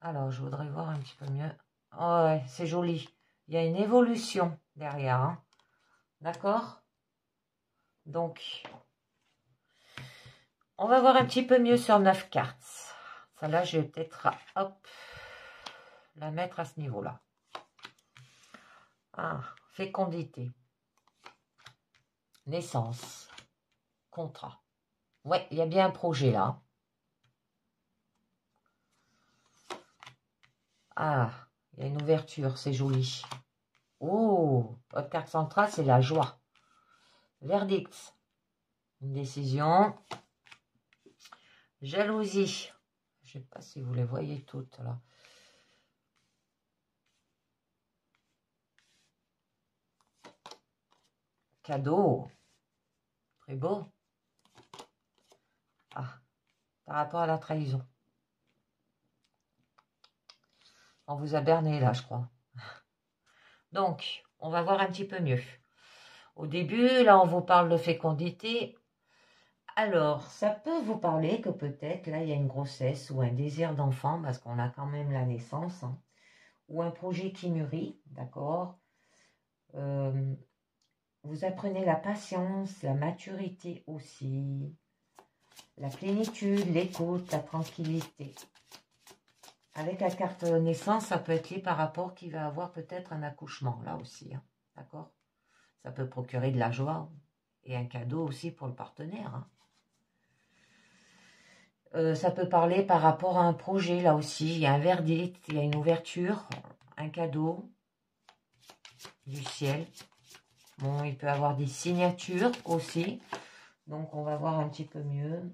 Alors je voudrais voir un petit peu mieux. Oh, ouais, c'est joli. Il y a une évolution derrière, hein, d'accord? Donc on va voir un petit peu mieux sur 9 cartes. Celle-là, je vais peut-être hop, la mettre à ce niveau-là. Ah, fécondité. Naissance. Contrat. Ouais, il y a bien un projet là. Ah, il y a une ouverture, c'est joli. Oh, votre carte centrale, c'est la joie. Verdict. Une décision. Jalousie. Je ne sais pas si vous les voyez toutes là. Cadeau. Très beau. Ah, par rapport à la trahison. On vous a berné là, je crois. Donc, on va voir un petit peu mieux. Au début, là, on vous parle de fécondité. Alors, ça peut vous parler que peut-être, là, il y a une grossesse ou un désir d'enfant, parce qu'on a quand même la naissance, hein, ou un projet qui mûrit, d'accord? Vous apprenez la patience, la maturité aussi, la plénitude, l'écoute, la tranquillité. Avec la carte naissance, ça peut être lié par rapport qu'il va avoir peut-être un accouchement, là aussi, hein, d'accord? Ça peut procurer de la joie et un cadeau aussi pour le partenaire, hein. Ça peut parler par rapport à un projet, là aussi. Il y a un verdict, il y a une ouverture, un cadeau du ciel. Bon, il peut y avoir des signatures aussi. Donc, on va voir un petit peu mieux.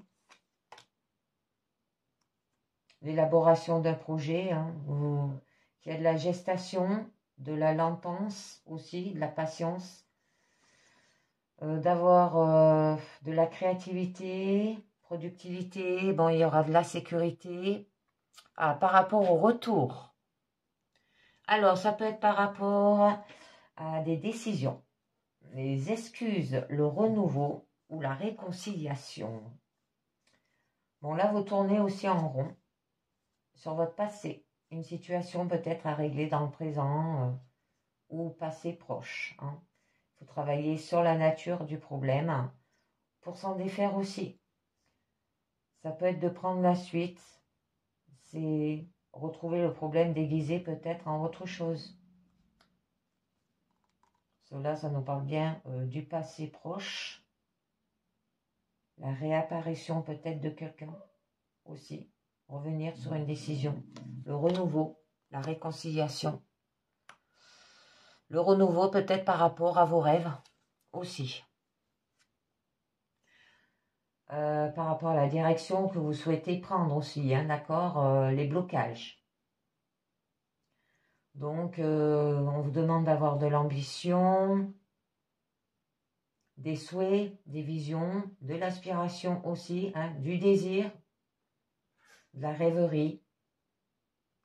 L'élaboration d'un projet, hein, il y a de la gestation, de la lentance aussi, de la patience. D'avoir de la créativité, productivité. Bon, il y aura de la sécurité. Ah, par rapport au retour. Alors, ça peut être par rapport à des décisions, les excuses, le renouveau ou la réconciliation. Bon, là, vous tournez aussi en rond sur votre passé. Une situation peut-être à régler dans le présent ou passé proche. Hein. Il faut travailler sur la nature du problème pour s'en défaire aussi. Ça peut être de prendre la suite. C'est retrouver le problème déguisé peut-être en autre chose. Cela, ça nous parle bien du passé proche. La réapparition peut-être de quelqu'un aussi. Revenir sur une décision. Le renouveau, la réconciliation. Le renouveau peut-être par rapport à vos rêves aussi. Par rapport à la direction que vous souhaitez prendre aussi, hein, d'accord, les blocages. Donc, on vous demande d'avoir de l'ambition, des souhaits, des visions, de l'aspiration aussi, hein, du désir, de la rêverie,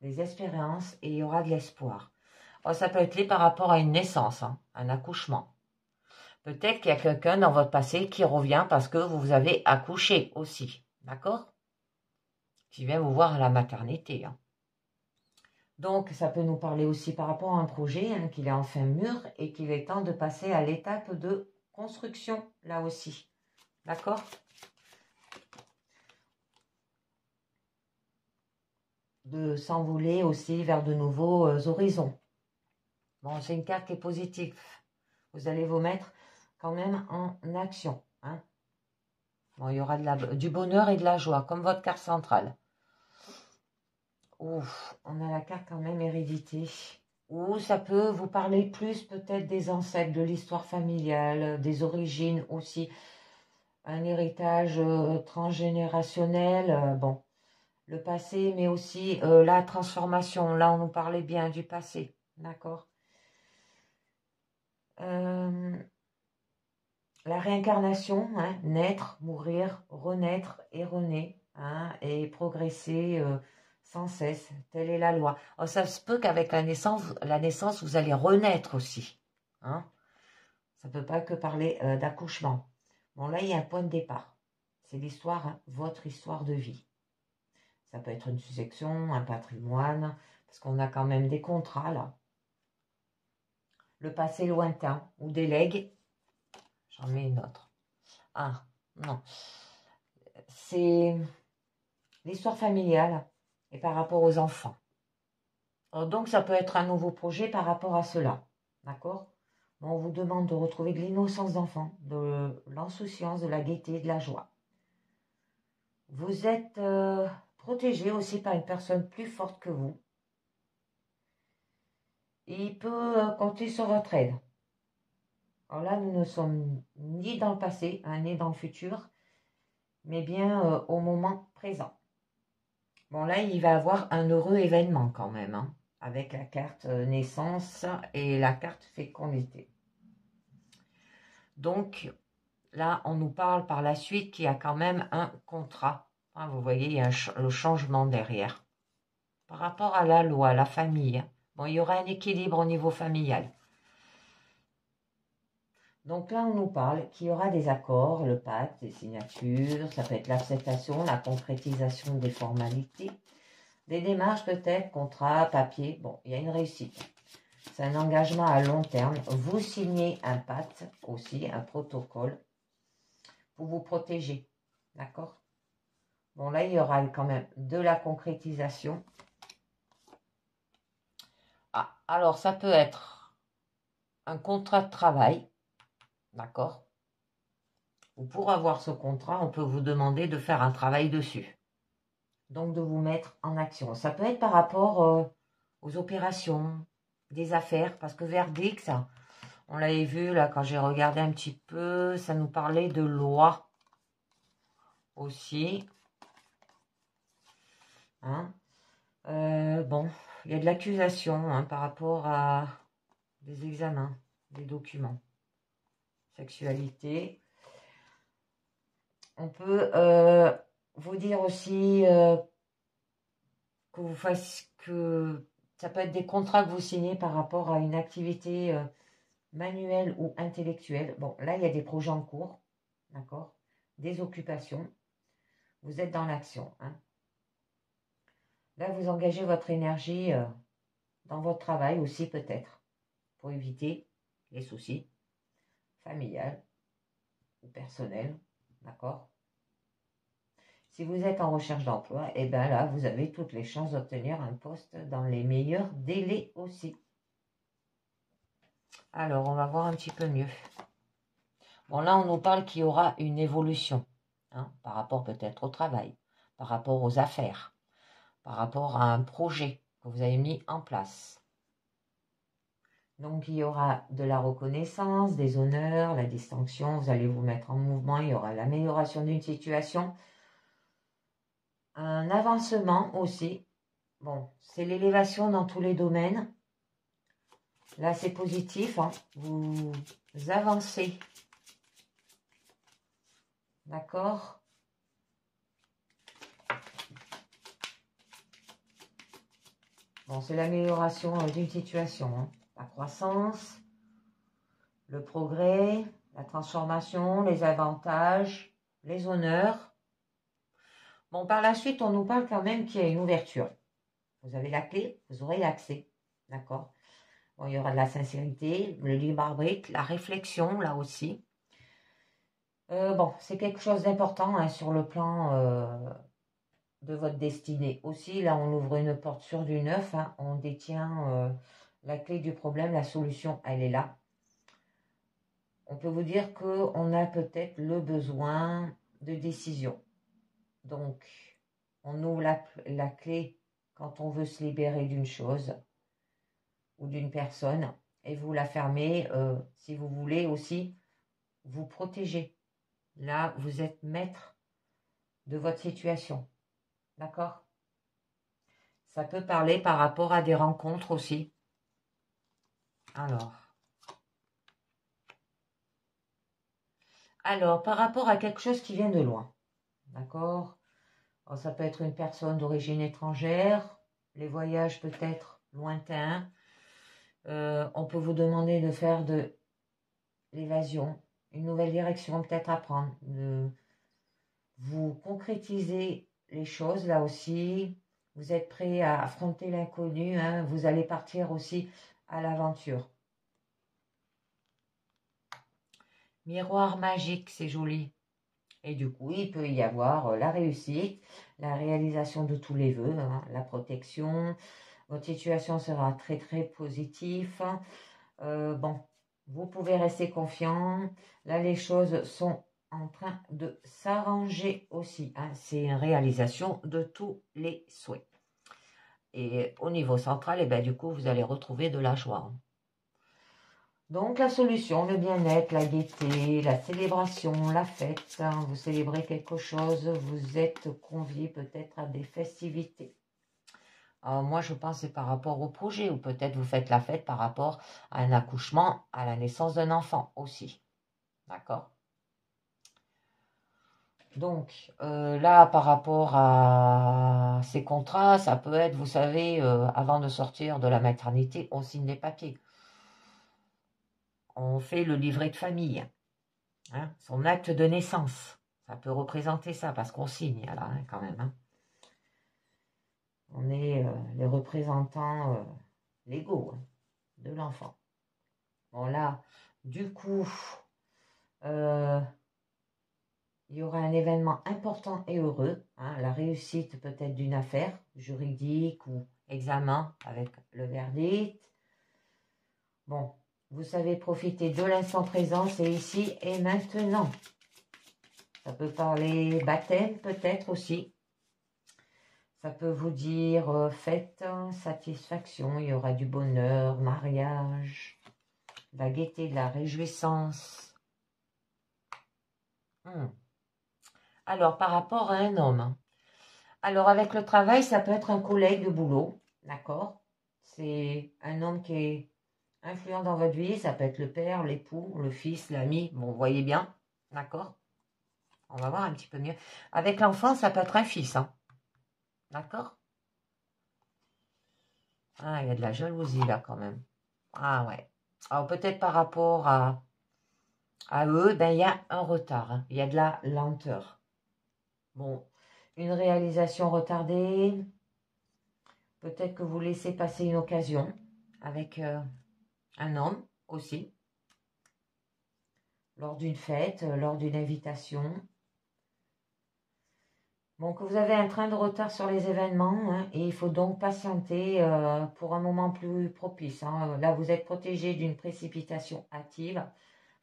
des espérances, et il y aura de l'espoir. Alors, ça peut être lié par rapport à une naissance, hein, un accouchement. Peut-être qu'il y a quelqu'un dans votre passé qui revient parce que vous avez accouché aussi. D'accord? Qui vient vous voir à la maternité. Hein. Donc, ça peut nous parler aussi par rapport à un projet hein, qu'il est enfin mûr et qu'il est temps de passer à l'étape de construction, là aussi. D'accord? De s'envoler aussi vers de nouveaux horizons. Bon, c'est une carte qui est positive. Vous allez vous mettre quand même en action. Hein. Bon, il y aura du bonheur et de la joie, comme votre carte centrale. Ouf, on a la carte quand même hérédité. Ou ça peut vous parler plus peut-être des ancêtres, de l'histoire familiale, des origines aussi. Un héritage transgénérationnel, bon, le passé, mais aussi la transformation. Là, on nous parlait bien du passé, d'accord. La réincarnation, hein, naître, mourir, renaître et renaître, hein, et progresser sans cesse. Telle est la loi. Alors, ça se peut qu'avec la naissance, vous allez renaître aussi. Hein. Ça ne peut pas que parler d'accouchement. Bon, là, il y a un point de départ. C'est l'histoire, hein, votre histoire de vie. Ça peut être une succession, un patrimoine, parce qu'on a quand même des contrats, là. Le passé lointain, ou des legs. J'en mets une autre. Ah, non. C'est l'histoire familiale et par rapport aux enfants. Donc, ça peut être un nouveau projet par rapport à cela. D'accord? On vous demande de retrouver de l'innocence d'enfant, de l'insouciance, de la gaieté, de la joie. Vous êtes protégé aussi par une personne plus forte que vous. Il peut compter sur votre aide. Alors là, nous ne sommes ni dans le passé, hein, ni dans le futur, mais bien au moment présent. Bon, là, il va avoir un heureux événement quand même, hein, avec la carte naissance et la carte fécondité. Donc, là, on nous parle par la suite qu'il y a quand même un contrat. Hein, vous voyez, il y a le changement derrière. Par rapport à la loi, la famille, hein, bon, il y aura un équilibre au niveau familial. Donc là, on nous parle qu'il y aura des accords, le pacte, des signatures, ça peut être l'acceptation, la concrétisation des formalités, des démarches peut-être, contrats, papier. Bon, il y a une réussite. C'est un engagement à long terme. Vous signez un pacte aussi, un protocole pour vous protéger. D'accord? Bon, là, il y aura quand même de la concrétisation. Ah, alors, ça peut être un contrat de travail. D'accord? Pour avoir ce contrat, on peut vous demander de faire un travail dessus. Donc, de vous mettre en action. Ça peut être par rapport aux opérations, des affaires, parce que Verdix, on l'avait vu là quand j'ai regardé un petit peu, ça nous parlait de loi aussi. Hein. Bon, il y a de l'accusation hein, par rapport à des examens, des documents. Sexualité. On peut vous dire aussi que vous fassiez que ça peut être des contrats que vous signez par rapport à une activité manuelle ou intellectuelle. Bon, là, il y a des projets en cours, d'accord? Des occupations. Vous êtes dans l'action. Hein. Là, vous engagez votre énergie dans votre travail aussi peut-être pour éviter les soucis familiales ou personnels, d'accord? Si vous êtes en recherche d'emploi, et bien là, vous avez toutes les chances d'obtenir un poste dans les meilleurs délais aussi. Alors, on va voir un petit peu mieux. Bon, là, on nous parle qu'il y aura une évolution hein, par rapport peut-être au travail, par rapport aux affaires, par rapport à un projet que vous avez mis en place. Donc, il y aura de la reconnaissance, des honneurs, la distinction, vous allez vous mettre en mouvement, il y aura l'amélioration d'une situation, un avancement aussi. Bon, c'est l'élévation dans tous les domaines. Là, c'est positif, hein. Vous avancez. D'accord? Bon, c'est l'amélioration d'une situation, hein. La croissance, le progrès, la transformation, les avantages, les honneurs. Bon, par la suite, on nous parle quand même qu'il y a une ouverture. Vous avez la clé, vous aurez l'accès. D'accord? Bon, il y aura de la sincérité, le libre arbitre, la réflexion, là aussi. Bon, c'est quelque chose d'important hein, sur le plan de votre destinée. Aussi, là, on ouvre une porte sur du neuf. Hein, on détient la clé du problème, la solution, elle est là. On peut vous dire qu'on a peut-être le besoin de décision. Donc, on ouvre la clé quand on veut se libérer d'une chose ou d'une personne et vous la fermez si vous voulez aussi vous protéger. Là, vous êtes maître de votre situation. D'accord? Ça peut parler par rapport à des rencontres aussi. Alors, par rapport à quelque chose qui vient de loin. D'accord? Ça peut être une personne d'origine étrangère, les voyages peut-être lointains. On peut vous demander de faire de l'évasion, une nouvelle direction peut-être à prendre. Vous concrétisez les choses là aussi. Vous êtes prêt à affronter l'inconnu. Hein, vous allez partir aussi à l'aventure. Miroir magique, c'est joli. Et du coup, il peut y avoir la réussite, la réalisation de tous les vœux, hein, la protection. Votre situation sera très, très positive. Bon, vous pouvez rester confiant. Là, les choses sont en train de s'arranger aussi. Hein. C'est une réalisation de tous les souhaits. Et au niveau central, du coup, vous allez retrouver de la joie. Donc, la solution, le bien-être, la gaieté, la célébration, la fête. Hein, vous célébrez quelque chose, vous êtes convié peut-être à des festivités. Alors, moi, je pense que c'est par rapport au projet, ou peut-être vous faites la fête par rapport à un accouchement, à la naissance d'un enfant aussi. D'accord? Donc, là, par rapport à ces contrats, ça peut être, vous savez, avant de sortir de la maternité, on signe des papiers. On fait le livret de famille, hein, son acte de naissance. Ça peut représenter ça, parce qu'on signe, là, hein, quand même. Hein. On est les représentants légaux hein, de l'enfant. Bon, là, du coup, il y aura un événement important et heureux, hein, la réussite peut-être d'une affaire juridique ou examen avec le verdict. Bon, vous savez profiter de l'instant présent, c'est ici et maintenant. Ça peut parler baptême peut-être aussi. Ça peut vous dire fête, satisfaction, il y aura du bonheur, mariage, la gaieté, de la réjouissance. Alors, par rapport à un homme. Alors, avec le travail, ça peut être un collègue de boulot, d'accord? C'est un homme qui est influent dans votre vie, ça peut être le père, l'époux, le fils, l'ami, bon, vous voyez bien, d'accord? On va voir un petit peu mieux. Avec l'enfant, ça peut être un fils, hein? D'accord? Ah, il y a de la jalousie là quand même. Ah ouais. Alors peut-être par rapport à eux, ben, il y a un retard, hein. Il y a de la lenteur. Bon, une réalisation retardée. Peut-être que vous laissez passer une occasion avec un homme aussi. Lors d'une fête, lors d'une invitation. Bon, que vous avez un train de retard sur les événements hein, et il faut donc patienter pour un moment plus propice. Hein. Là, vous êtes protégé d'une précipitation hâtive.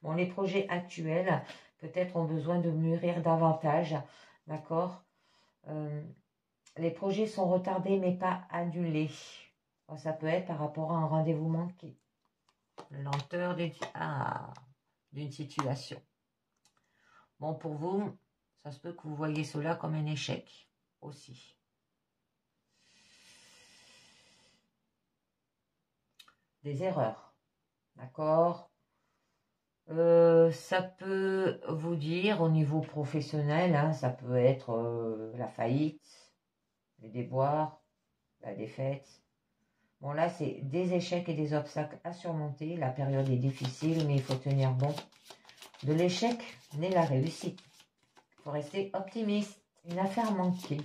Bon, les projets actuels, peut-être, ont besoin de mûrir davantage. D'accord? Les projets sont retardés mais pas annulés. Bon, ça peut être par rapport à un rendez-vous manqué. La lenteur d'une situation. Bon, pour vous, ça se peut que vous voyez cela comme un échec aussi. Des erreurs. D'accord? Ça peut vous dire au niveau professionnel, hein, ça peut être la faillite, les déboires, la défaite. Bon là, c'est des échecs et des obstacles à surmonter. La période est difficile, mais il faut tenir bon. De l'échec naît la réussite. Il faut rester optimiste. Une affaire manquée.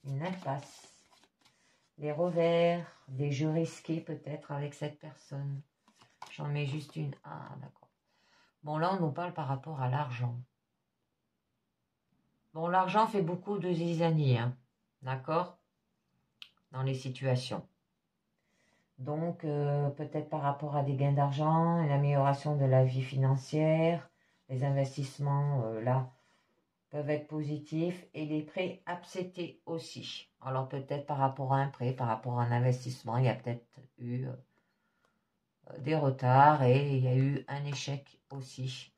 Une impasse. Les revers, des jeux risqués peut-être avec cette personne. J'en mets juste une. Ah, d'accord. Bon, là, on nous parle par rapport à l'argent. Bon, l'argent fait beaucoup de zizanie, hein. D'accord? Dans les situations. Donc, peut-être par rapport à des gains d'argent, une amélioration de la vie financière, les investissements, là, peuvent être positifs et les prêts acceptés aussi. Alors, peut-être par rapport à un prêt, par rapport à un investissement, il y a peut-être eu des retards et il y a eu un échec aussi.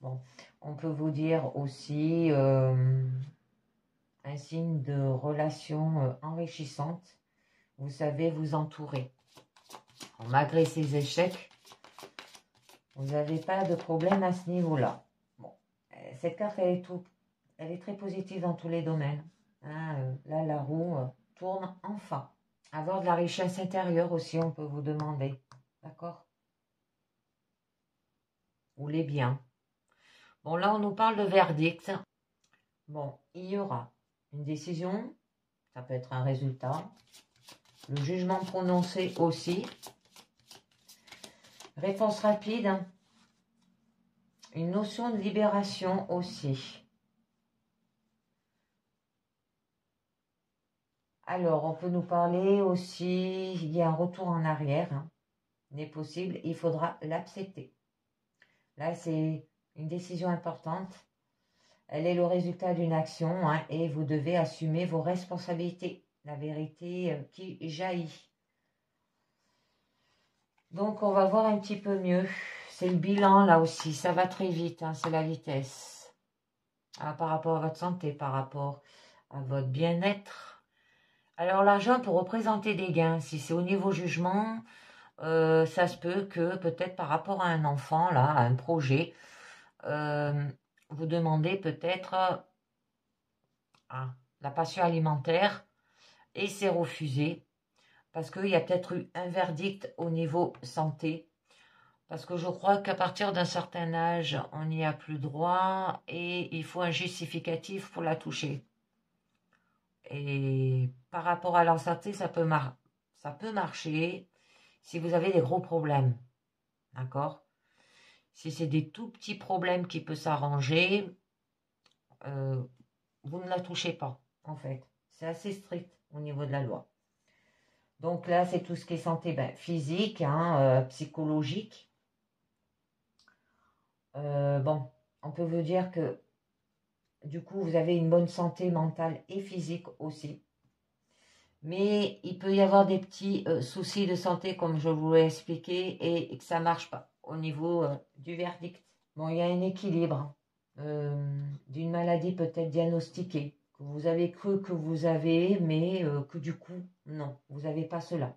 Bon, on peut vous dire aussi un signe de relation enrichissante. Vous savez vous entourer. Malgré ces échecs, vous n'avez pas de problème à ce niveau-là. Bon, cette carte, elle est très positive dans tous les domaines. Hein, là, la roue tourne enfin. Avoir de la richesse intérieure aussi, on peut vous demander. D'accord? Ou les biens. Bon, là, on nous parle de verdict. Bon, il y aura une décision. Ça peut être un résultat. Le jugement prononcé aussi. Réponse rapide. Une notion de libération aussi. Alors, on peut nous parler aussi, il y a un retour en arrière, hein, n'est possible, il faudra l'accepter. Là, c'est une décision importante. Elle est le résultat d'une action, hein, et vous devez assumer vos responsabilités. La vérité qui jaillit. Donc, on va voir un petit peu mieux. C'est le bilan, là aussi. Ça va très vite, hein, c'est la vitesse. Ah, par rapport à votre santé, par rapport à votre bien-être. Alors, l'argent peut représenter des gains. Si c'est au niveau jugement, ça se peut que peut-être par rapport à un enfant, là, à un projet, vous demandez peut-être la passion alimentaire et c'est refusé parce qu'il y a peut-être eu un verdict au niveau santé. Parce que je crois qu'à partir d'un certain âge, on n'y a plus droit et il faut un justificatif pour la toucher. Et par rapport à la santé, ça peut marcher si vous avez des gros problèmes. D'accord? Si c'est des tout petits problèmes qui peuvent s'arranger, vous ne la touchez pas, en fait. C'est assez strict au niveau de la loi. Donc là, c'est tout ce qui est santé physique, hein, psychologique. Bon, on peut vous dire que du coup, vous avez une bonne santé mentale et physique aussi. Mais il peut y avoir des petits soucis de santé, comme je vous l'ai expliqué, et que ça ne marche pas au niveau du verdict. Bon, il y a un équilibre d'une maladie peut-être diagnostiquée, que vous avez cru que vous avez, mais que du coup, non, vous n'avez pas cela.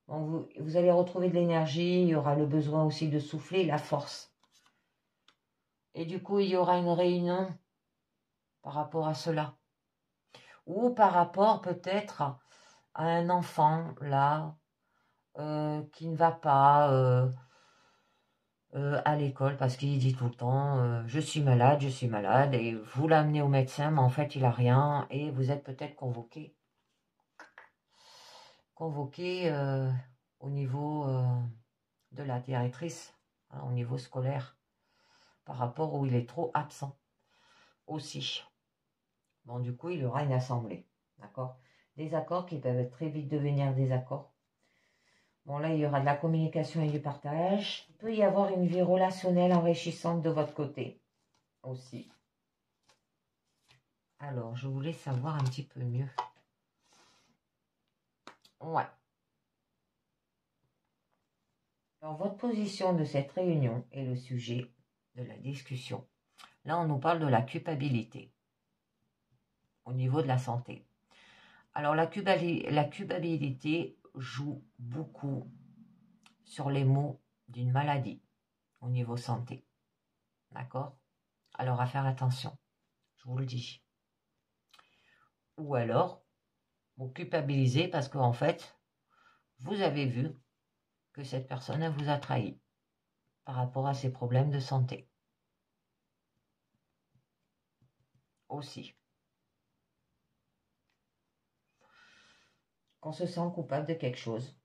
Bon, vous allez retrouver de l'énergie, il y aura le besoin aussi de souffler, la force. Et du coup, il y aura une réunion par rapport à cela. Ou par rapport peut-être à un enfant, là, qui ne va pas à l'école parce qu'il dit tout le temps je suis malade, et vous l'amenez au médecin, mais en fait, il n'a rien, et vous êtes peut-être convoqué au niveau de la directrice, hein, au niveau scolaire, par rapport où il est trop absent aussi. Bon, du coup, il y aura une assemblée, d'accord? Des accords qui peuvent très vite devenir des accords. Bon, là, il y aura de la communication et du partage. Il peut y avoir une vie relationnelle enrichissante de votre côté aussi. Alors, je voulais savoir un petit peu mieux. Ouais. Alors, votre position de cette réunion est le sujet de la discussion. Là, on nous parle de la culpabilité au niveau de la santé. Alors, la culpabilité joue beaucoup sur les mots d'une maladie au niveau santé. D'accord? Alors, à faire attention, je vous le dis. Ou alors, vous culpabilisez parce qu'en fait, vous avez vu que cette personne elle vous a trahi. par rapport à ses problèmes de santé. Aussi. Qu'on se sent coupable de quelque chose.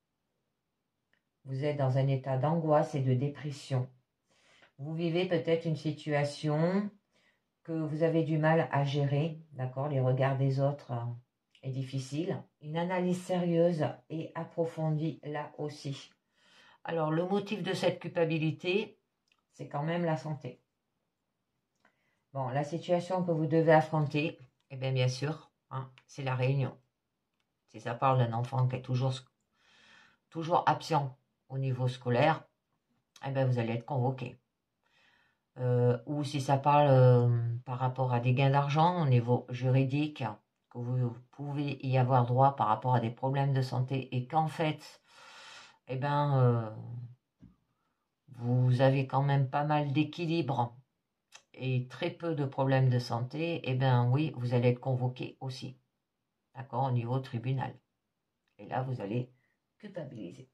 Vous êtes dans un état d'angoisse et de dépression. Vous vivez peut-être une situation que vous avez du mal à gérer, d'accord? Les regards des autres est difficile. Une analyse sérieuse et approfondie là aussi. Alors, le motif de cette culpabilité, c'est quand même la santé. Bon, la situation que vous devez affronter, eh bien sûr, hein, c'est la réunion. Si ça parle d'un enfant qui est toujours absent au niveau scolaire, eh bien vous allez être convoqué. Ou si ça parle par rapport à des gains d'argent au niveau juridique, que vous pouvez y avoir droit par rapport à des problèmes de santé et qu'en fait, eh ben, vous avez quand même pas mal d'équilibre et très peu de problèmes de santé, eh bien oui, vous allez être convoqué aussi, d'accord, au niveau tribunal. Et là, vous allez culpabiliser,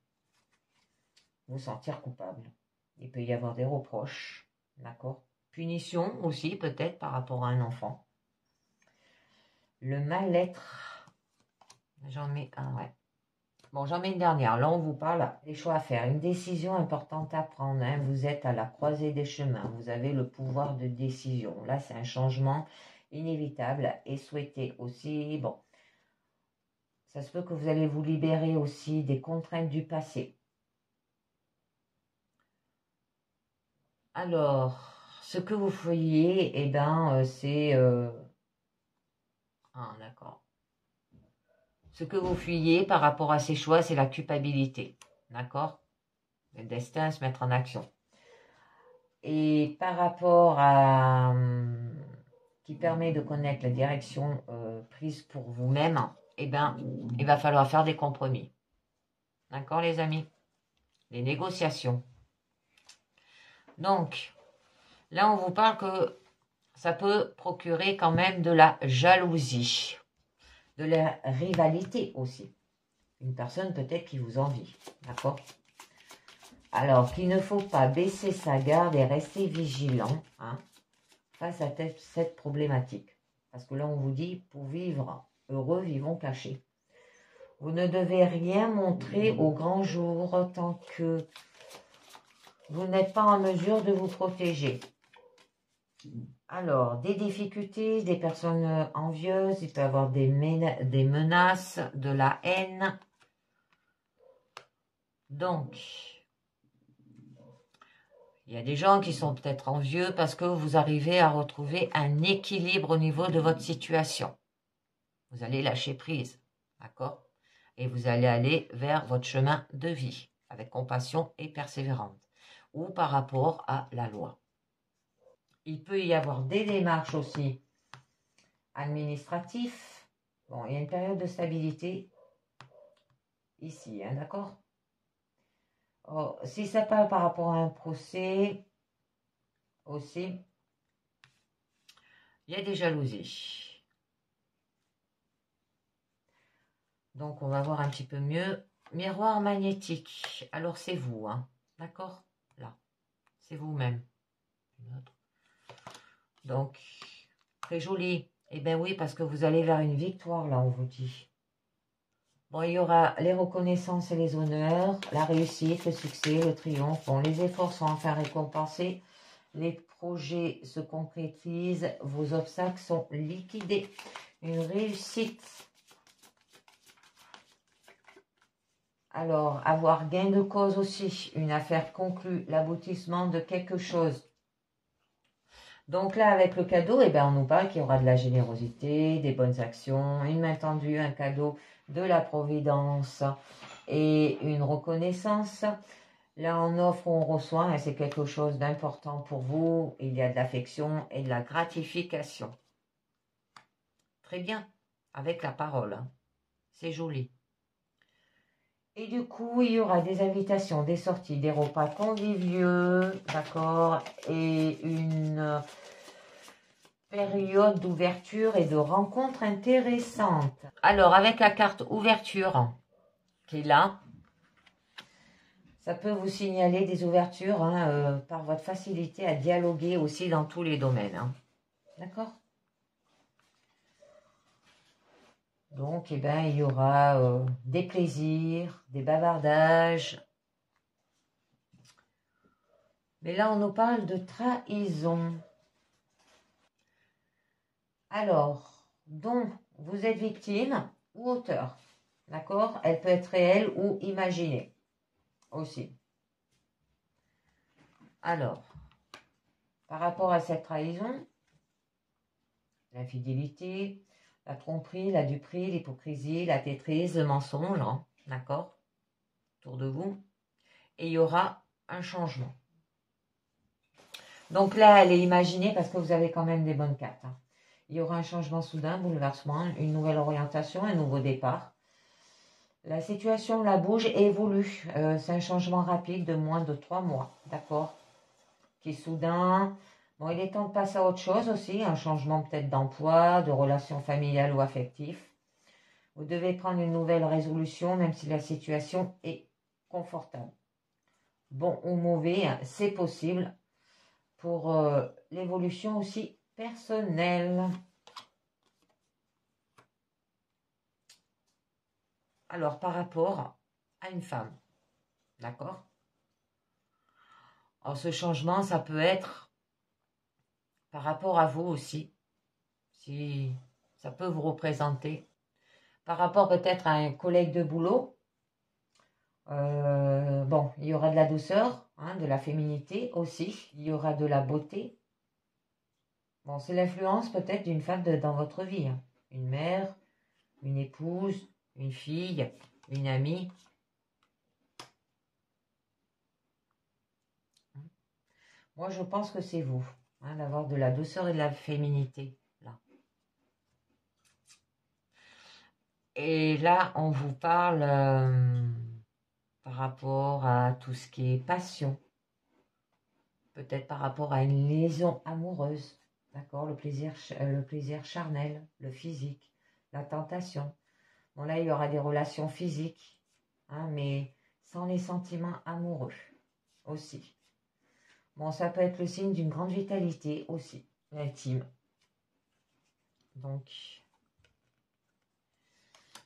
vous sentir coupable. Il peut y avoir des reproches, d'accord, punition aussi peut-être par rapport à un enfant. Le mal-être, j'en mets un, ouais. Bon, j'en mets une dernière. Là, on vous parle des choix à faire. Une décision importante à prendre. Hein. Vous êtes à la croisée des chemins. Vous avez le pouvoir de décision. Là, c'est un changement inévitable et souhaité aussi. Bon, ça se peut que vous allez vous libérer aussi des contraintes du passé. Alors, ce que vous fuyez, eh ben, c'est... Ah, d'accord. Ce que vous fuyez par rapport à ces choix, c'est la culpabilité. D'accord? Le destin, se mettre en action. Et par rapport à... qui permet de connaître la direction prise pour vous-même, eh ben, il va falloir faire des compromis. D'accord, les amis? Des négociations. Donc, là, on vous parle que ça peut procurer quand même de la jalousie, de la rivalité aussi. Une personne peut-être qui vous envie, d'accord? Alors qu'il ne faut pas baisser sa garde et rester vigilant hein, face à cette problématique. Parce que là, on vous dit, pour vivre heureux, vivons cachés. Vous ne devez rien montrer au grand jour tant que vous n'êtes pas en mesure de vous protéger. Alors, des difficultés, des personnes envieuses, il peut y avoir des menaces, de la haine. Donc, il y a des gens qui sont peut-être envieux parce que vous arrivez à retrouver un équilibre au niveau de votre situation. Vous allez lâcher prise, d'accord? Et vous allez aller vers votre chemin de vie avec compassion et persévérance ou par rapport à la loi. Il peut y avoir des démarches aussi administratives. Bon, il y a une période de stabilité ici, hein, d'accord? Oh, si ça parle par rapport à un procès aussi, il y a des jalousies. Donc, on va voir un petit peu mieux. Miroir magnétique. Alors, c'est vous, hein, d'accord? Là, c'est vous-même. Donc, très joli. Eh bien oui, parce que vous allez vers une victoire, là, on vous dit. Bon, il y aura les reconnaissances et les honneurs, la réussite, le succès, le triomphe. Bon, les efforts sont enfin récompensés. Les projets se concrétisent. Vos obstacles sont liquidés. Une réussite. Alors, avoir gain de cause aussi. Une affaire conclue. L'aboutissement de quelque chose. Donc là, avec le cadeau, eh ben, on nous parle qu'il y aura de la générosité, des bonnes actions, une main tendue, un cadeau, de la providence et une reconnaissance. Là, on offre, on reçoit, et c'est quelque chose d'important pour vous. Il y a de l'affection et de la gratification. Très bien, avec la parole. Hein. C'est joli. Et du coup, il y aura des invitations, des sorties, des repas conviviaux, d'accord, et une période d'ouverture et de rencontres intéressantes. Alors, avec la carte ouverture qui est là, Ça peut vous signaler des ouvertures hein, par votre facilité à dialoguer aussi dans tous les domaines. Hein. D'accord? Donc, eh ben, il y aura des plaisirs, des bavardages. Mais là, on nous parle de trahison. Alors, dont vous êtes victime ou auteur. D'accord? Elle peut être réelle ou imaginée aussi. Alors, par rapport à cette trahison, l'infidélité, la tromperie, la duperie, l'hypocrisie, la traîtrise, le mensonge, hein, d'accord, autour de vous. Et il y aura un changement. Donc là, elle est imaginée parce que vous avez quand même des bonnes cartes. Hein. Il y aura un changement soudain, bouleversement, une nouvelle orientation, un nouveau départ. La situation la bouge et évolue. C'est un changement rapide de moins de 3 mois, d'accord, qui est soudain. Bon, il est temps de passer à autre chose aussi, un changement peut-être d'emploi, de relations familiales ou affectives. Vous devez prendre une nouvelle résolution, même si la situation est confortable. Bon ou mauvais, hein, c'est possible pour l'évolution aussi personnelle. Alors, par rapport à une femme, d'accord? Alors, ce changement, ça peut être par rapport à vous aussi, si ça peut vous représenter. Par rapport peut-être à un collègue de boulot, bon, il y aura de la douceur, hein, de la féminité aussi, il y aura de la beauté. Bon, c'est l'influence peut-être d'une femme dans votre vie, hein. Une mère, une épouse, une fille, une amie. Moi, je pense que c'est vous, hein, d'avoir de la douceur et de la féminité, là. Et là, on vous parle par rapport à tout ce qui est passion. Peut-être par rapport à une liaison amoureuse. D'accord, le plaisir charnel, le physique, la tentation. Bon, là, il y aura des relations physiques, hein, mais sans les sentiments amoureux aussi. Bon, ça peut être le signe d'une grande vitalité aussi, intime. Donc,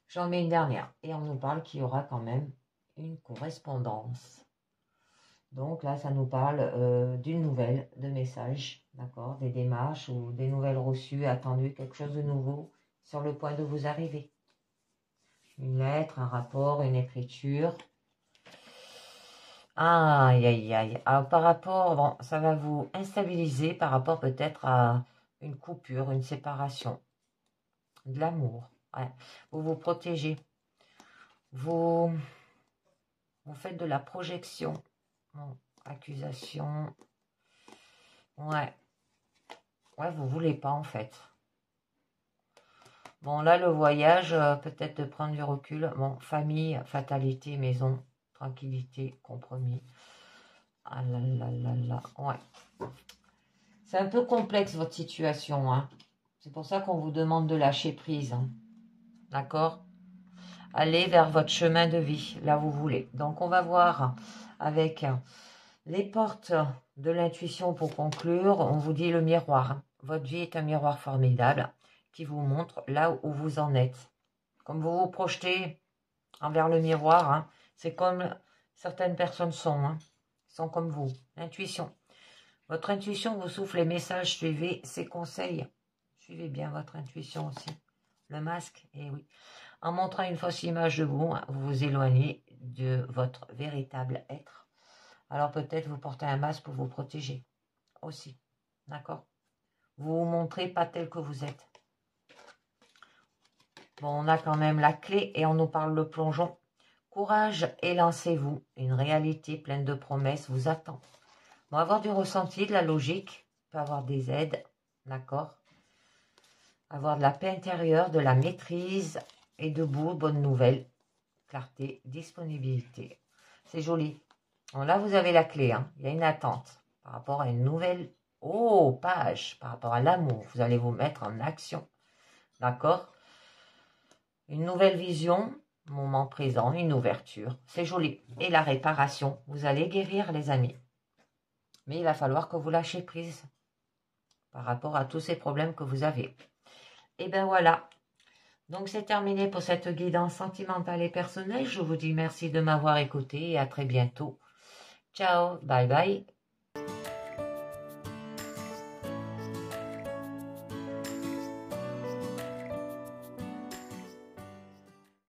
j'en mets une dernière. Et on nous parle qu'il y aura quand même une correspondance. Donc là, ça nous parle d'une nouvelle, de messages, d'accord, des démarches ou des nouvelles reçues, attendues, quelque chose de nouveau sur le point de vous arriver. Une lettre, un rapport, une écriture. Aïe, aïe, aïe. Alors, par rapport, bon, ça va vous instabiliser par rapport peut-être à une coupure, une séparation. De l'amour. Ouais. Vous vous protégez. Vous faites de la projection. Bon, accusation. Ouais. Ouais, vous voulez pas en fait. Bon, là, le voyage, peut-être de prendre du recul. Bon, famille, fatalité, maison, tranquillité, compromis. Ah là là là là, ouais. C'est un peu complexe, votre situation, hein. C'est pour ça qu'on vous demande de lâcher prise, hein. D'accord? Allez vers votre chemin de vie, là où vous voulez. Donc, on va voir avec les portes de l'intuition pour conclure. On vous dit le miroir. Votre vie est un miroir formidable qui vous montre là où vous en êtes. Comme vous vous projetez envers le miroir, hein, c'est comme certaines personnes sont comme vous. L'intuition. Votre intuition vous souffle les messages, suivez ses conseils. Suivez bien votre intuition aussi. Le masque, eh oui. En montrant une fausse image de vous, vous vous éloignez de votre véritable être. Alors peut-être vous portez un masque pour vous protéger aussi. D'accord? Vous vous montrez pas tel que vous êtes. Bon, on a quand même la clé et on nous parle le plongeon. Courage et lancez-vous. Une réalité pleine de promesses vous attend. Bon, avoir du ressenti, de la logique, peut avoir des aides, d'accord? Avoir de la paix intérieure, de la maîtrise et debout, bonne nouvelle, clarté, disponibilité. C'est joli. Bon, là, vous avez la clé, hein. Il y a une attente par rapport à une nouvelle page, par rapport à l'amour. Vous allez vous mettre en action, d'accord? Une nouvelle vision, moment présent, une ouverture. C'est joli. Et la réparation, vous allez guérir les amis. Mais il va falloir que vous lâchiez prise par rapport à tous ces problèmes que vous avez. Et ben voilà. Donc c'est terminé pour cette guidance sentimentale et personnelle. Je vous dis merci de m'avoir écouté et à très bientôt. Ciao, bye bye.